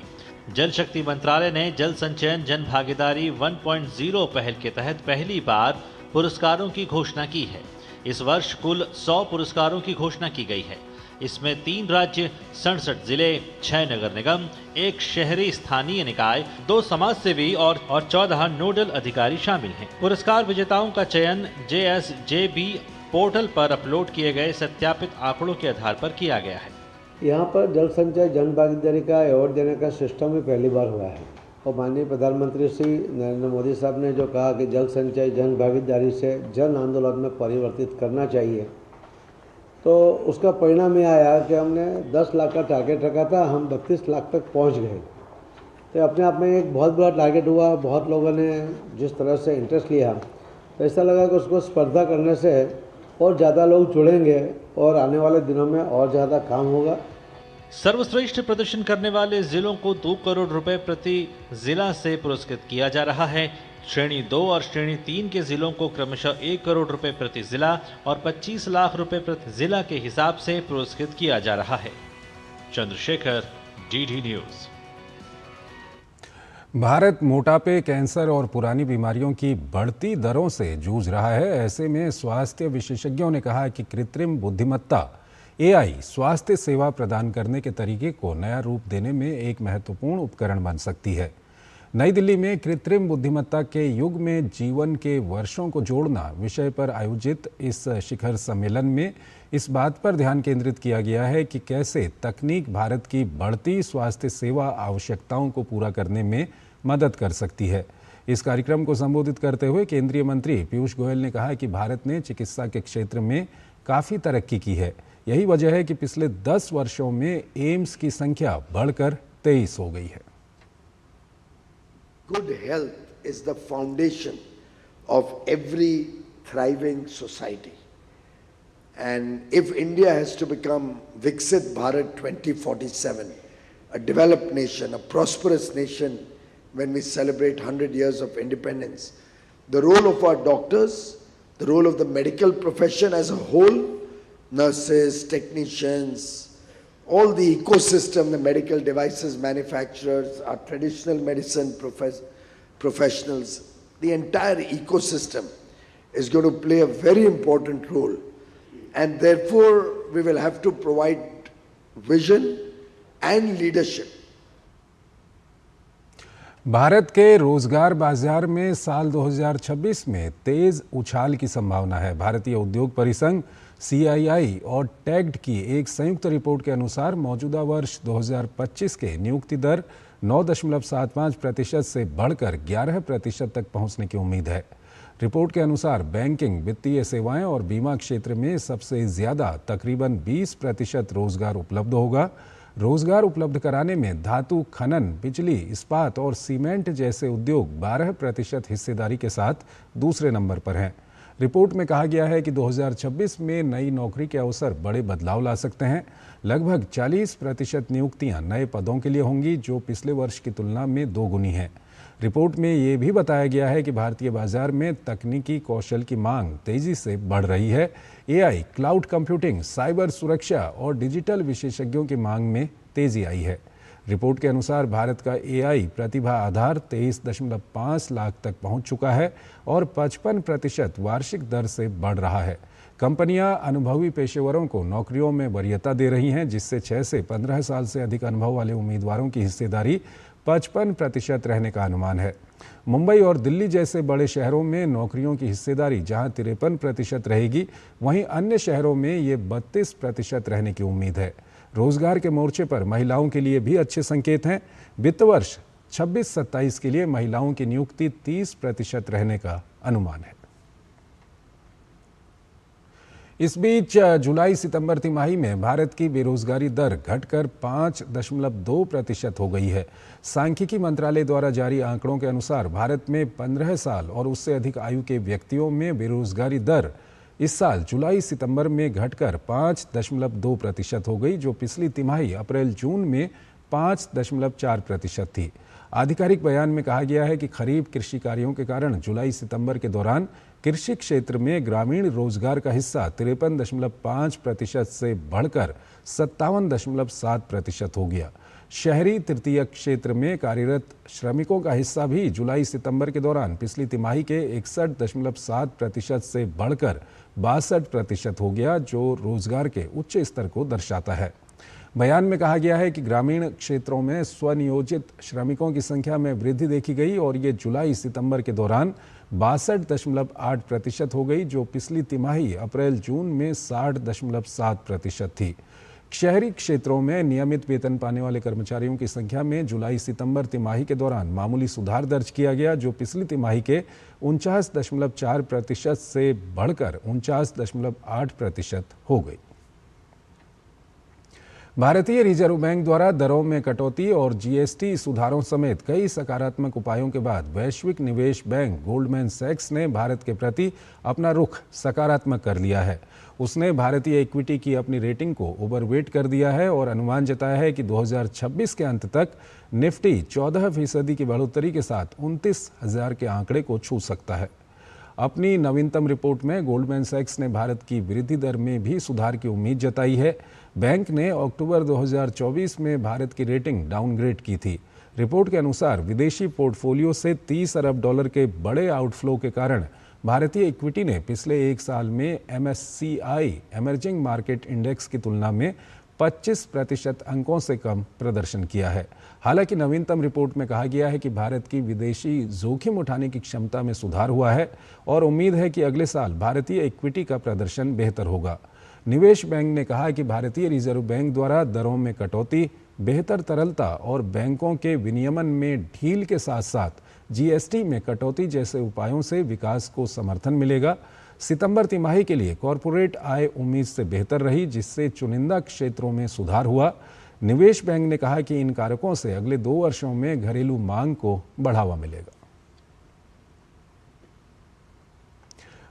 जल शक्ति मंत्रालय ने जल संचयन जन भागीदारी 1.0 पहल के तहत पहली बार पुरस्कारों की घोषणा की है। इस वर्ष कुल 100 पुरस्कारों की घोषणा की गई है। इसमें 3 राज्य, 67 जिले, 6 नगर निगम, 1 शहरी स्थानीय निकाय, 2 समाजसेवी और 14 नोडल अधिकारी शामिल हैं। पुरस्कार विजेताओं का चयन JSJB पोर्टल पर अपलोड किए गए सत्यापित आंकड़ों के आधार पर किया गया है। यहाँ पर जल संचय जन भागीदारी का अवार्ड देने का सिस्टम भी पहली बार हुआ है और माननीय प्रधानमंत्री श्री नरेंद्र मोदी साहब ने जो कहा कि जल संचय जन भागीदारी से जन आंदोलन में परिवर्तित करना चाहिए, तो उसका परिणाम ये आया कि हमने 10 लाख का टारगेट रखा था, हम 32 लाख तक पहुँच गए। तो अपने आप में एक बहुत बड़ा टारगेट हुआ। बहुत लोगों ने जिस तरह से इंटरेस्ट लिया, तो ऐसा लगा कि उसको स्पर्धा करने से और ज़्यादा लोग जुड़ेंगे और आने वाले दिनों में और ज़्यादा काम होगा। सर्वश्रेष्ठ प्रदर्शन करने वाले जिलों को 2 करोड़ रुपए प्रति जिला से पुरस्कृत किया जा रहा है। श्रेणी 2 और श्रेणी 3 के जिलों को क्रमशः 1 करोड़ रुपए प्रति जिला और 25 लाख रुपए प्रति जिला के हिसाब से पुरस्कृत किया जा रहा है। Chandrashekhar, DD news. भारत मोटापे, कैंसर और पुरानी बीमारियों की बढ़ती दरों से जूझ रहा है। ऐसे में स्वास्थ्य विशेषज्ञों ने कहा कि कृत्रिम बुद्धिमत्ता AI स्वास्थ्य सेवा प्रदान करने के तरीके को नया रूप देने में एक महत्वपूर्ण उपकरण बन सकती है। नई दिल्ली में कृत्रिम बुद्धिमत्ता के युग में जीवन के वर्षों को जोड़ना विषय पर आयोजित इस शिखर सम्मेलन में इस बात पर ध्यान केंद्रित किया गया है कि कैसे तकनीक भारत की बढ़ती स्वास्थ्य सेवा आवश्यकताओं को पूरा करने में मदद कर सकती है। इस कार्यक्रम को संबोधित करते हुए केंद्रीय मंत्री पीयूष गोयल ने कहा कि भारत ने चिकित्सा के क्षेत्र में काफ़ी तरक्की की है। यही वजह है कि पिछले 10 वर्षों में एम्स की संख्या बढ़कर 23 हो गई है। Good health is the foundation of every thriving society. And if India has to become Viksit Bharat 2047, a developed nation, a prosperous nation, when we celebrate 100 years of independence, the role of our doctors, the role of the medical profession as a whole, nurses, technicians, all the ecosystem, the medical devices manufacturers, our traditional medicine professionals, the entire ecosystem is going to play a very important role. And therefore, we will have to provide vision and leadership. Bharat के रोजगार बाजार में साल 2026 में तेज उछाल की संभावना है। भारतीय उद्योग परिसंघ CII और टैग्ड की एक संयुक्त रिपोर्ट के अनुसार मौजूदा वर्ष 2025 के नियुक्ति दर 9.75% से बढ़कर 11% तक पहुंचने की उम्मीद है। रिपोर्ट के अनुसार बैंकिंग, वित्तीय सेवाएं और बीमा क्षेत्र में सबसे ज्यादा तकरीबन 20% रोजगार उपलब्ध होगा। रोजगार उपलब्ध कराने में धातु खनन, बिजली, इस्पात और सीमेंट जैसे उद्योग 12% हिस्सेदारी के साथ दूसरे नंबर पर हैं। रिपोर्ट में कहा गया है कि 2026 में नई नौकरी के अवसर बड़े बदलाव ला सकते हैं। लगभग 40% नियुक्तियां नए पदों के लिए होंगी, जो पिछले वर्ष की तुलना में 2 गुनी है। रिपोर्ट में ये भी बताया गया है कि भारतीय बाजार में तकनीकी कौशल की मांग तेजी से बढ़ रही है। एआई, क्लाउड कंप्यूटिंग, साइबर सुरक्षा और डिजिटल विशेषज्ञों की मांग में तेजी आई है। रिपोर्ट के अनुसार भारत का एआई प्रतिभा आधार 23.5 लाख तक पहुंच चुका है और 55% वार्षिक दर से बढ़ रहा है। कंपनियां अनुभवी पेशेवरों को नौकरियों में वरीयता दे रही हैं, जिससे 6 से 15 साल से अधिक अनुभव वाले उम्मीदवारों की हिस्सेदारी 55% रहने का अनुमान है। मुंबई और दिल्ली जैसे बड़े शहरों में नौकरियों की हिस्सेदारी जहां 53% रहेगी, वहीं अन्य शहरों में ये 32% रहने की उम्मीद है। रोजगार के मोर्चे पर महिलाओं के लिए भी अच्छे संकेत हैं। वित्त वर्ष 26-27 के लिए महिलाओं की नियुक्ति 30% रहने का अनुमान है। इस बीच जुलाई सितंबर तिमाही में भारत की बेरोजगारी दर घटकर 5.2% हो गई है। सांख्यिकी मंत्रालय द्वारा जारी आंकड़ों के अनुसार भारत में 15 साल और उससे अधिक आयु के व्यक्तियों में बेरोजगारी दर इस साल जुलाई सितंबर में घटकर 5.2% हो गई, जो पिछली तिमाही अप्रैल जून में 5.4% थी। आधिकारिक बयान में कहा गया है कि खरीफ कृषि कार्यों के कारण जुलाई सितंबर के दौरान कृषि क्षेत्र में ग्रामीण रोजगार का हिस्सा 53.5% से बढ़कर 57.7% हो गया। शहरी तृतीय क्षेत्र में कार्यरत श्रमिकों का हिस्सा भी जुलाई सितंबर के दौरान पिछली तिमाही के 61.7% से बढ़कर 62% हो गया, जो रोजगार के उच्च स्तर को दर्शाता है। बयान में कहा गया है कि ग्रामीण क्षेत्रों में स्वनियोजित श्रमिकों की संख्या में वृद्धि देखी गई और ये जुलाई सितंबर के दौरान 62.8% हो गई, जो पिछली तिमाही अप्रैल जून में 60.7% थी। शहरी क्षेत्रों में नियमित वेतन पाने वाले कर्मचारियों की संख्या में जुलाई सितंबर तिमाही के दौरान मामूली सुधार दर्ज किया गया, जो पिछली तिमाही के 49.4% से बढ़कर 49.8% हो गई। भारतीय रिजर्व बैंक द्वारा दरों में कटौती और जीएसटी सुधारों समेत कई सकारात्मक उपायों के बाद वैश्विक निवेश बैंक गोल्डमैन सैक्स ने भारत के प्रति अपना रुख सकारात्मक कर लिया है। उसने भारतीय इक्विटी की अपनी रेटिंग को ओवरवेट कर दिया है और अनुमान जताया है कि 2026 के अंत तक निफ्टी 14% की बढ़ोतरी के साथ 29,000 के आंकड़े को छू सकता है। अपनी नवीनतम रिपोर्ट में गोल्डमैन सैक्स ने भारत की वृद्धि दर में भी सुधार की उम्मीद जताई है। बैंक ने अक्टूबर 2024 में भारत की रेटिंग डाउनग्रेड की थी। रिपोर्ट के अनुसार विदेशी पोर्टफोलियो से $30 अरब के बड़े आउटफ्लो के कारण भारतीय इक्विटी ने पिछले एक साल में MSCI इमर्जिंग मार्केट इंडेक्स की तुलना में 25% अंकों से कम प्रदर्शन किया है। हालांकि नवीनतम रिपोर्ट में कहा गया है कि भारत की विदेशी जोखिम उठाने की क्षमता में सुधार हुआ है और उम्मीद है कि अगले साल भारतीय इक्विटी का प्रदर्शन बेहतर होगा। निवेश बैंक ने कहा कि भारतीय रिजर्व बैंक द्वारा दरों में कटौती, बेहतर तरलता और बैंकों के विनियमन में ढील के साथ साथ जीएसटी में कटौती जैसे उपायों से विकास को समर्थन मिलेगा। सितंबर तिमाही के लिए कॉरपोरेट आय उम्मीद से बेहतर रही, जिससे चुनिंदा क्षेत्रों में सुधार हुआ। निवेश बैंक ने कहा कि इन कारकों से अगले 2 वर्षों में घरेलू मांग को बढ़ावा मिलेगा।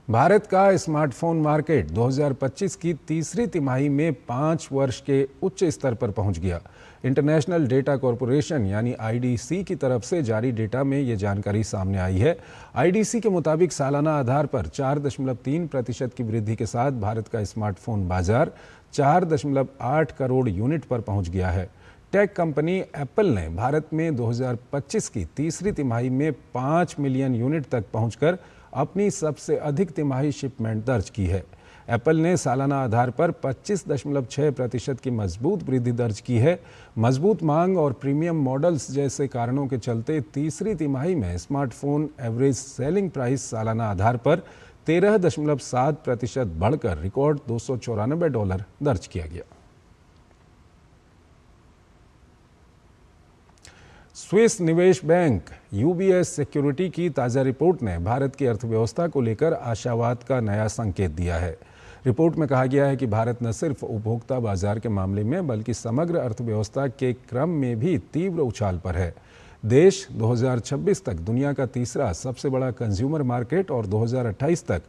भारत का स्मार्टफोन मार्केट 2025 की तीसरी तिमाही में 5 वर्ष के उच्च स्तर पर पहुंच गया। इंटरनेशनल डेटा कॉरपोरेशन यानी आईडीसी की तरफ से जारी डेटा में ये जानकारी सामने आई है। आईडीसी के मुताबिक सालाना आधार पर 4.3% की वृद्धि के साथ भारत का स्मार्टफोन बाजार 4.8 करोड़ यूनिट पर पहुंच गया है। टेक कंपनी एप्पल ने भारत में 2025 की तीसरी तिमाही में 5 मिलियन यूनिट तक पहुंचकर अपनी सबसे अधिक तिमाही शिपमेंट दर्ज की है। एप्पल ने सालाना आधार पर 25.6% की मजबूत वृद्धि दर्ज की है। मजबूत मांग और प्रीमियम मॉडल्स जैसे कारणों के चलते तीसरी तिमाही में स्मार्टफोन एवरेज सेलिंग प्राइस सालाना आधार पर 13.7% बढ़कर रिकॉर्ड $294 दर्ज किया गया। स्विस निवेश बैंक यूबीएस सिक्योरिटी की ताज़ा रिपोर्ट ने भारत की अर्थव्यवस्था को लेकर आशावाद का नया संकेत दिया है। रिपोर्ट में कहा गया है कि भारत न सिर्फ उपभोक्ता बाजार के मामले में बल्कि समग्र अर्थव्यवस्था के क्रम में भी तीव्र उछाल पर है। देश 2026 तक दुनिया का तीसरा सबसे बड़ा कंज्यूमर मार्केट और 2028 तक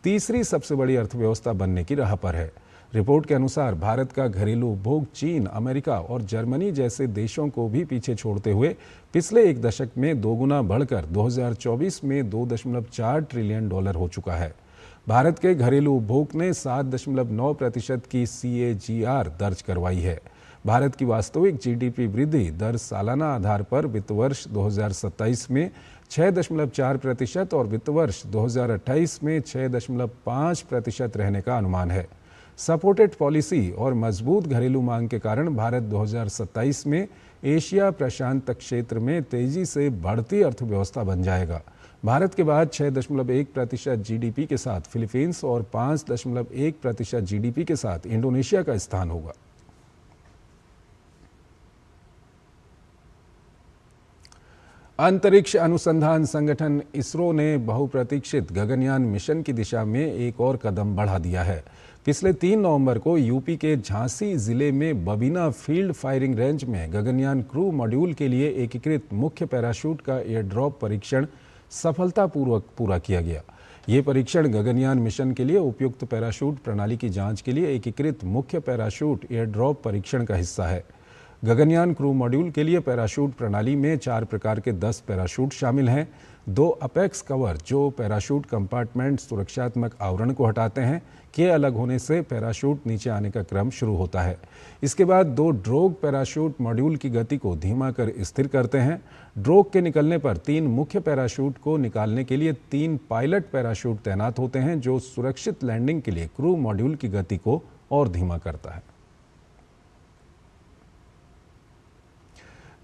तीसरी सबसे बड़ी अर्थव्यवस्था बनने की राह पर है। रिपोर्ट के अनुसार भारत का घरेलू उपभोग चीन, अमेरिका और जर्मनी जैसे देशों को भी पीछे छोड़ते हुए पिछले एक दशक में दोगुना बढ़कर 2024 में $2.4 ट्रिलियन हो चुका है। भारत के घरेलू उपभोग ने 7.9% की CAGR दर्ज करवाई है। भारत की वास्तविक GDP वृद्धि दर सालाना आधार पर वित्त वर्ष 2027 में 6.4% और वित्त वर्ष 2028 में 6.5% रहने का अनुमान है। सपोर्टेड पॉलिसी और मजबूत घरेलू मांग के कारण भारत 2027 में एशिया प्रशांत क्षेत्र में तेजी से बढ़ती अर्थव्यवस्था बन जाएगा। भारत के बाद 6.1% GDP के साथ फिलीपींस और 5.1% GDP के साथ इंडोनेशिया का स्थान होगा। अंतरिक्ष अनुसंधान संगठन इसरो ने बहुप्रतीक्षित गगनयान मिशन की दिशा में एक और कदम बढ़ा दिया है। पिछले 3 नवंबर को यूपी के झांसी जिले में बबीना फील्ड फायरिंग रेंज में गगनयान क्रू मॉड्यूल के लिए एकीकृत मुख्य पैराशूट का एयर ड्रॉप परीक्षण सफलतापूर्वक पूरा किया गया। ये परीक्षण गगनयान मिशन के लिए उपयुक्त पैराशूट प्रणाली की जांच के लिए एकीकृत मुख्य पैराशूट एयर ड्रॉप परीक्षण का हिस्सा है। गगनयान क्रू मॉड्यूल के लिए पैराशूट प्रणाली में 4 प्रकार के 10 पैराशूट शामिल हैं। 2 अपेक्स कवर जो पैराशूट कंपार्टमेंट सुरक्षात्मक आवरण को हटाते हैं के अलग होने से पैराशूट नीचे आने का क्रम शुरू होता है। इसके बाद 2 ड्रोग पैराशूट मॉड्यूल की गति को धीमा कर स्थिर करते हैं। ड्रोग के निकलने पर 3 मुख्य पैराशूट को निकालने के लिए 3 पायलट पैराशूट तैनात होते हैं जो सुरक्षित लैंडिंग के लिए क्रू मॉड्यूल की गति को और धीमा करता है।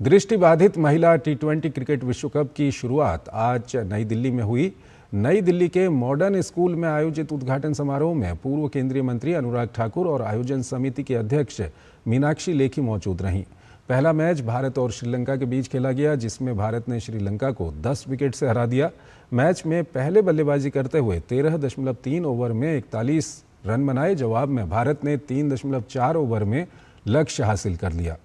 दृष्टिबाधित महिला T20 क्रिकेट विश्व कप की शुरुआत आज नई दिल्ली में हुई। नई दिल्ली के मॉडर्न स्कूल में आयोजित उद्घाटन समारोह में पूर्व केंद्रीय मंत्री अनुराग ठाकुर और आयोजन समिति की अध्यक्ष मीनाक्षी लेखी मौजूद रहीं। पहला मैच भारत और श्रीलंका के बीच खेला गया, जिसमें भारत ने श्रीलंका को 10 विकेट से हरा दिया। मैच में पहले बल्लेबाजी करते हुए 13.3 ओवर में 41 रन बनाए। जवाब में भारत ने 3.4 ओवर में लक्ष्य हासिल कर लिया।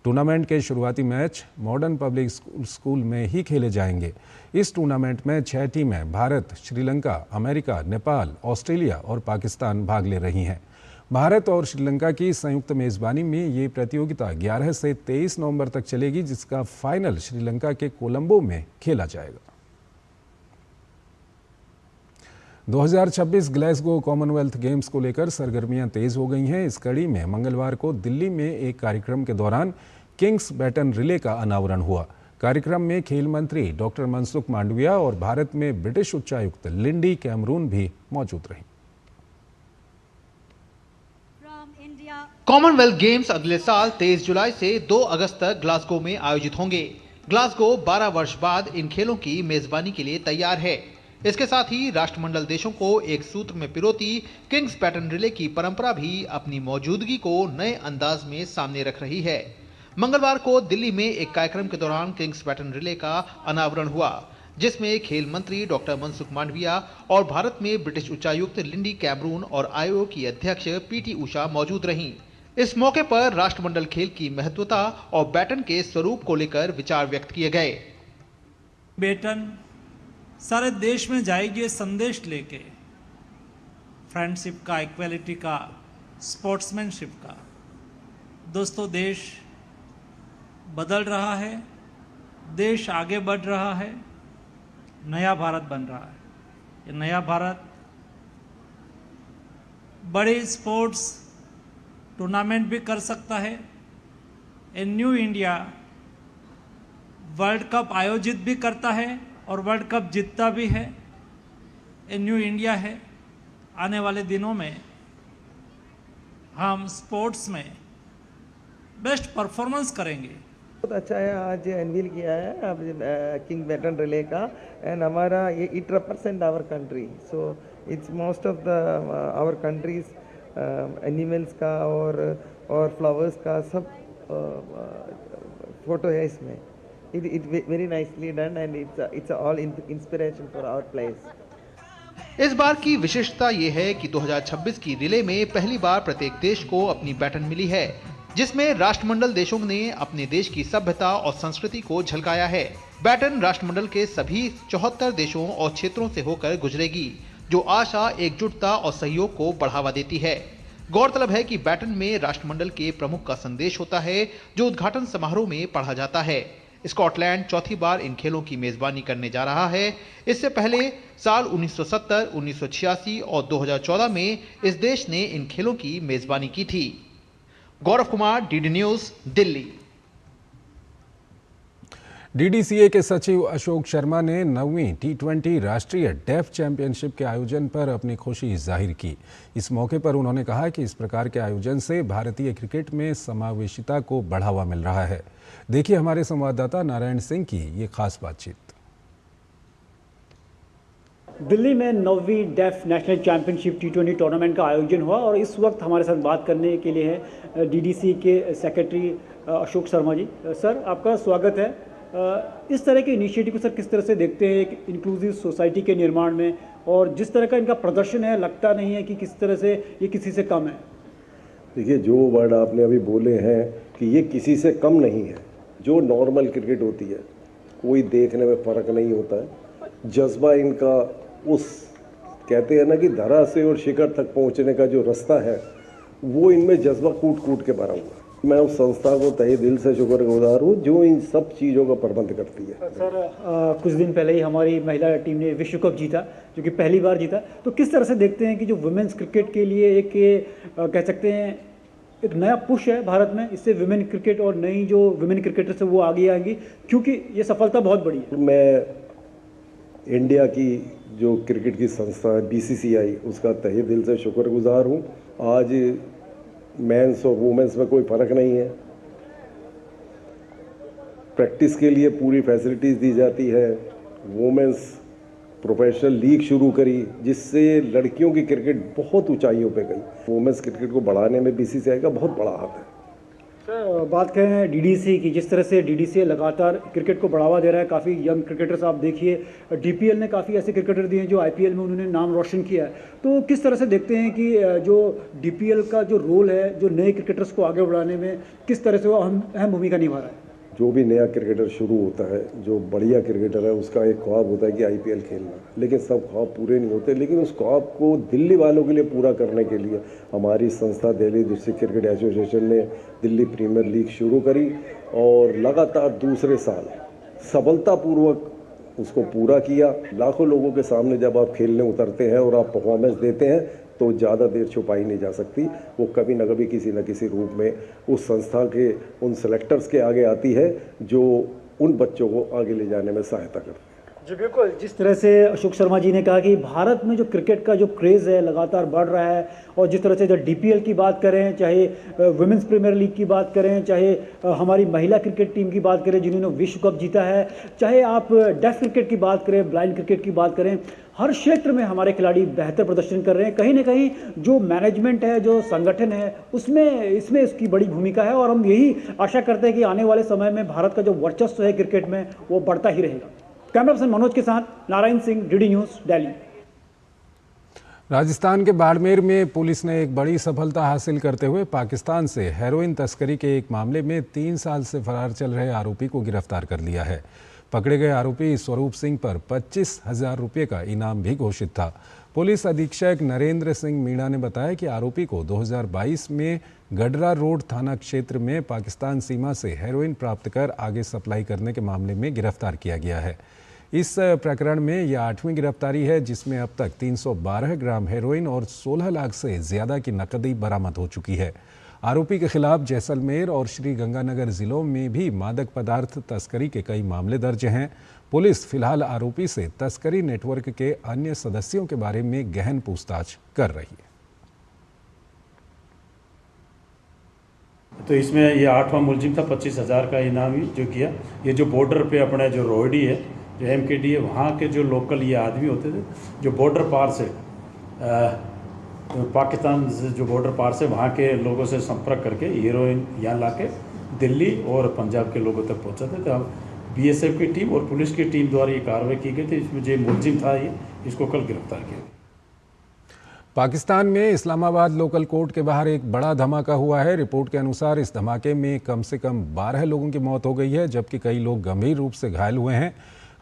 टूर्नामेंट के शुरुआती मैच मॉडर्न पब्लिक स्कूल में ही खेले जाएंगे। इस टूर्नामेंट में 6 टीमें भारत, श्रीलंका, अमेरिका, नेपाल, ऑस्ट्रेलिया और पाकिस्तान भाग ले रही हैं। भारत और श्रीलंका की संयुक्त मेजबानी में ये प्रतियोगिता 11 से 23 नवंबर तक चलेगी, जिसका फाइनल श्रीलंका के कोलंबो में खेला जाएगा। 2026 ग्लासगो कॉमनवेल्थ गेम्स को लेकर सरगर्मियां तेज हो गई हैं। इस कड़ी में मंगलवार को दिल्ली में एक कार्यक्रम के दौरान किंग्स बैटन रिले का अनावरण हुआ। कार्यक्रम में खेल मंत्री डॉक्टर मनसुख मांडविया और भारत में ब्रिटिश उच्चायुक्त लिंडी कैमरून भी मौजूद रहीं। कॉमनवेल्थ गेम्स अगले साल 23 जुलाई से 2 अगस्त तक ग्लासगो में आयोजित होंगे। ग्लासगो 12 वर्ष बाद इन खेलों की मेजबानी के लिए तैयार है। इसके साथ ही राष्ट्रमंडल देशों को एक सूत्र में पिरोती किंग्स बैटन रिले की परंपरा भी अपनी मौजूदगी को नए अंदाज में सामने रख रही है। मंगलवार को दिल्ली में एक कार्यक्रम के दौरान किंग्स बैटन रिले का अनावरण हुआ, जिसमें खेल मंत्री डॉक्टर मनसुख मांडविया और भारत में ब्रिटिश उच्चायुक्त लिंडी कैमरून और आयोग की अध्यक्ष PT उषा मौजूद रहीं। इस मौके पर राष्ट्रमंडल खेल की महत्वता और बैटन के स्वरूप को लेकर विचार व्यक्त किए गए। बैटन सारे देश में जाएगी ये संदेश लेके, फ्रेंडशिप का, इक्वालिटी का, स्पोर्ट्समैनशिप का। दोस्तों, देश बदल रहा है, देश आगे बढ़ रहा है, नया भारत बन रहा है। ये नया भारत बड़े स्पोर्ट्स टूर्नामेंट भी कर सकता है। A new India world cup आयोजित भी करता है और वर्ल्ड कप जीतता भी है। ए न्यू इंडिया है। आने वाले दिनों में हम स्पोर्ट्स में बेस्ट परफॉर्मेंस करेंगे। बहुत अच्छा है, आज अनवील किया है अब किंग बैटन रिले का, एंड हमारा ये it represent our country, so it's most of the our country's animals का और फ्लावर्स का सब फोटो है इसमें। It very nicely done and it's all inspiration for our players। इस बार की विशेषता ये है कि 2026 की रिले में पहली बार प्रत्येक देश को अपनी बैटन मिली है, जिसमें राष्ट्रमंडल देशों ने अपने देश की सभ्यता और संस्कृति को झलकाया है। बैटन राष्ट्रमंडल के सभी 74 देशों और क्षेत्रों से होकर गुजरेगी। जो आशा, एकजुटता और सहयोग को बढ़ावा देती है। गौरतलब है कि बैटन में राष्ट्रमंडल के प्रमुख का संदेश होता है, जो उद्घाटन समारोह में पढ़ा जाता है। स्कॉटलैंड चौथी बार इन खेलों की मेजबानी करने जा रहा है। इससे पहले साल 1970, 1986 और 2014 में इस देश ने इन खेलों की मेजबानी की थी। Gaurav Kumar, DD news, Delhi. DDCA के सचिव अशोक शर्मा ने 9वीं T20 राष्ट्रीय डेफ चैंपियनशिप के आयोजन पर अपनी खुशी जाहिर की। इस मौके पर उन्होंने कहा कि इस प्रकार के आयोजन से भारतीय क्रिकेट में समावेशिता को बढ़ावा मिल रहा है। देखिए हमारे संवाददाता नारायण सिंह की ये खास बातचीत। दिल्ली में 9वीं deaf national championship T20 tournament का आयोजन हुआ और इस वक्त हमारे साथ बात करने के लिए है डीडीसी के सेक्रेटरी अशोक शर्मा जी। सर, आपका स्वागत है। इस तरह के इनिशिएटिव को सर किस तरह से देखते हैं एक इंक्लूसिव सोसाइटी के निर्माण में, और जिस तरह का इनका प्रदर्शन है लगता नहीं है कि किस तरह से ये किसी से कम है? देखिए, जो वर्ड आपने अभी बोले हैं कि ये किसी से कम नहीं है। जो नॉर्मल क्रिकेट होती है, कोई देखने में फ़र्क नहीं होता है। जज्बा इनका उस कहते हैं ना कि धरा से और शिखर तक पहुंचने का जो रास्ता है, वो इनमें जज्बा कूट कूट के भरा हुआ है। मैं उस संस्था को तहे दिल से शुक्रगुजार हूँ जो इन सब चीज़ों का प्रबंध करती है। सर, कुछ दिन पहले ही हमारी महिला टीम ने विश्व कप जीता, जो कि पहली बार जीता। तो किस तरह से देखते हैं कि जो वुमेन्स क्रिकेट के लिए एक कह सकते हैं एक नया पुश है भारत में, इससे वुमेन क्रिकेट और नई जो वुमेन क्रिकेटर्स है वो आगे आएंगी, क्योंकि ये सफलता बहुत बड़ी है। मैं इंडिया की जो क्रिकेट की संस्था है BCCI, उसका तहे दिल से शुक्रगुजार हूँ। आज मेंस और वुमेन्स में कोई फ़र्क नहीं है। प्रैक्टिस के लिए पूरी फैसिलिटीज़ दी जाती है। वुमेन्स प्रोफेशनल लीग शुरू करी, जिससे लड़कियों की क्रिकेट बहुत ऊंचाइयों पे गई। वुमेन्स क्रिकेट को बढ़ाने में BCCI का बहुत बड़ा हाथ है। सर, बात करें डीडीसी की, जिस तरह से डीडीसी लगातार क्रिकेट को बढ़ावा दे रहा है, काफ़ी यंग क्रिकेटर्स आप देखिए, DPL ने काफ़ी ऐसे क्रिकेटर दिए हैं जो IPL में उन्होंने नाम रोशन किया है। तो किस तरह से देखते हैं कि जो DPL का जो रोल है, जो नए क्रिकेटर्स को आगे बढ़ाने में किस तरह से वो अहम भूमिका निभा रहा है? जो भी नया क्रिकेटर शुरू होता है, जो बढ़िया क्रिकेटर है, उसका एक ख्वाब होता है कि IPL खेलना, लेकिन सब ख्वाब पूरे नहीं होते। लेकिन उस ख्वाब को दिल्ली वालों के लिए पूरा करने के लिए हमारी संस्था दिल्ली डिस्ट्रिक्ट क्रिकेट एसोसिएशन ने दिल्ली प्रीमियर लीग शुरू करी और लगातार दूसरे साल सफलतापूर्वक उसको पूरा किया। लाखों लोगों के सामने जब आप खेलने उतरते हैं और आप परफॉर्मेंस देते हैं तो ज़्यादा देर छुपाई नहीं जा सकती। वो कभी न कभी किसी न किसी रूप में उस संस्था के उन सेलेक्टर्स के आगे आती है जो उन बच्चों को आगे ले जाने में सहायता करते हैं। जी बिल्कुल, जिस तरह से अशोक शर्मा जी ने कहा कि भारत में जो क्रिकेट का जो क्रेज़ है लगातार बढ़ रहा है, और जिस तरह से जो DPL की बात करें, चाहे वुमेंस प्रीमियर लीग की बात करें, चाहे हमारी महिला क्रिकेट टीम की बात करें जिन्होंने विश्व कप जीता है, चाहे आप डेफ क्रिकेट की बात करें, ब्लाइंड क्रिकेट की बात करें, हर क्षेत्र में हमारे खिलाड़ी बेहतर प्रदर्शन कर रहे हैं। कहीं ना कहीं जो मैनेजमेंट है, जो संगठन है, इसमें इसकी बड़ी भूमिका है, और हम यही आशा करते हैं कि आने वाले समय में भारत का जो वर्चस्व है क्रिकेट में वो बढ़ता ही रहेगा। कैमरा पर्सन मनोज के साथ नारायण सिंह, DD न्यूज़, दिल्ली। राजस्थान के बाड़मेर में पुलिस ने एक बड़ी सफलता हासिल करते हुए पाकिस्तान से हेरोइन तस्करी के एक मामले में 3 साल से फरार चल रहे आरोपी को गिरफ्तार कर लिया है। पकड़े गए आरोपी स्वरूप सिंह पर 25,000 रुपये का इनाम भी घोषित था। पुलिस अधीक्षक नरेंद्र सिंह मीणा ने बताया कि आरोपी को 2022 में गडरा रोड थाना क्षेत्र में पाकिस्तान सीमा से हेरोइन प्राप्त कर आगे सप्लाई करने के मामले में गिरफ्तार किया गया है। इस प्रकरण में यह 8वीं गिरफ्तारी है, जिसमें अब तक 312 ग्राम हेरोइन और 16 लाख से ज्यादा की नकदी बरामद हो चुकी है। आरोपी के खिलाफ जैसलमेर और श्री गंगानगर जिलों में भी मादक पदार्थ तस्करी के कई मामले दर्ज हैं। पुलिस फिलहाल आरोपी से तस्करी नेटवर्क के अन्य सदस्यों के बारे में गहन पूछताछ कर रही है। तो इसमें ये 8वां मुलजिम था, 25,000 का इनाम जो किया। ये जो बॉर्डर पे अपना जो रोहडी है, जो MKD है, वहाँ के जो लोकल ये आदमी होते थे जो बॉर्डर पार से पाकिस्तान से जो बॉर्डर पार से वहाँ के लोगों से संपर्क करके हीरोइन यहाँ लाके दिल्ली और पंजाब के लोगों तक पहुँचाते थे। अब BSF की टीम और पुलिस की टीम द्वारा ये कार्रवाई की गई थी। इसमें जो मुलजिम था ये, इसको कल गिरफ्तार किया गया। पाकिस्तान में इस्लामाबाद लोकल कोर्ट के बाहर एक बड़ा धमाका हुआ है। रिपोर्ट के अनुसार इस धमाके में कम से कम 12 लोगों की मौत हो गई है, जबकि कई लोग गंभीर रूप से घायल हुए हैं।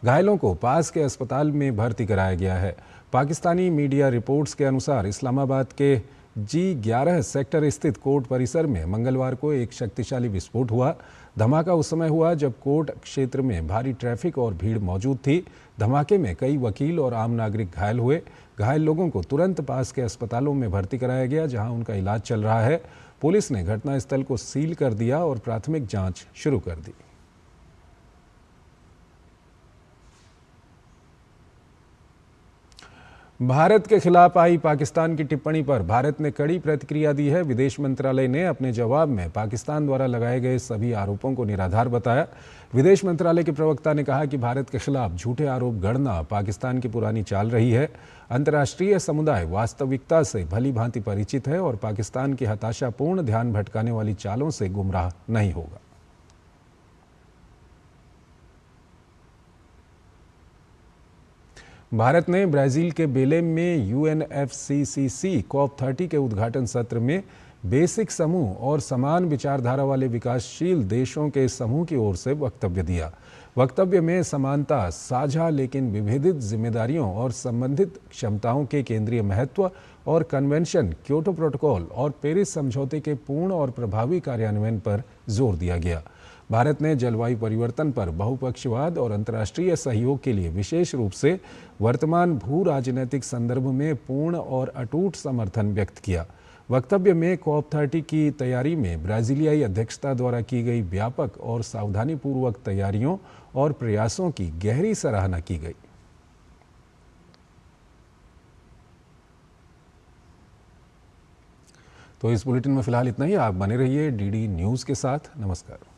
घायलों को पास के अस्पताल में भर्ती कराया गया है। पाकिस्तानी मीडिया रिपोर्ट्स के अनुसार इस्लामाबाद के G11 सेक्टर स्थित कोर्ट परिसर में मंगलवार को एक शक्तिशाली विस्फोट हुआ। धमाका उस समय हुआ जब कोर्ट क्षेत्र में भारी ट्रैफिक और भीड़ मौजूद थी। धमाके में कई वकील और आम नागरिक घायल हुए। घायल लोगों को तुरंत पास के अस्पतालों में भर्ती कराया गया, जहां उनका इलाज चल रहा है। पुलिस ने घटनास्थल को सील कर दिया और प्राथमिक जांच शुरू कर दी। भारत के खिलाफ आई पाकिस्तान की टिप्पणी पर भारत ने कड़ी प्रतिक्रिया दी है। विदेश मंत्रालय ने अपने जवाब में पाकिस्तान द्वारा लगाए गए सभी आरोपों को निराधार बताया। विदेश मंत्रालय के प्रवक्ता ने कहा कि भारत के खिलाफ झूठे आरोप गढ़ना पाकिस्तान की पुरानी चाल रही है। अंतर्राष्ट्रीय समुदाय वास्तविकता से भली भांति परिचित है और पाकिस्तान की हताशापूर्ण, ध्यान भटकाने वाली चालों से गुमराह नहीं होगा। भारत ने ब्राजील के बेलेम में UNFCCC COP30 के उद्घाटन सत्र में बेसिक समूह और समान विचारधारा वाले विकासशील देशों के समूह की ओर से वक्तव्य दिया। वक्तव्य में समानता, साझा लेकिन विभेदित जिम्मेदारियों और संबंधित क्षमताओं के केंद्रीय महत्व और कन्वेंशन, क्योटो प्रोटोकॉल और पेरिस समझौते के पूर्ण और प्रभावी कार्यान्वयन पर जोर दिया गया। भारत ने जलवायु परिवर्तन पर बहुपक्षवाद और अंतर्राष्ट्रीय सहयोग के लिए विशेष रूप से वर्तमान भू राजनीतिक संदर्भ में पूर्ण और अटूट समर्थन व्यक्त किया। वक्तव्य में COP30 की तैयारी में ब्राजीलियाई अध्यक्षता द्वारा की गई व्यापक और सावधानीपूर्वक तैयारियों और प्रयासों की गहरी सराहना की गई। तो इस बुलेटिन में फिलहाल इतना ही। आप बने रहिए DD न्यूज़ के साथ। नमस्कार।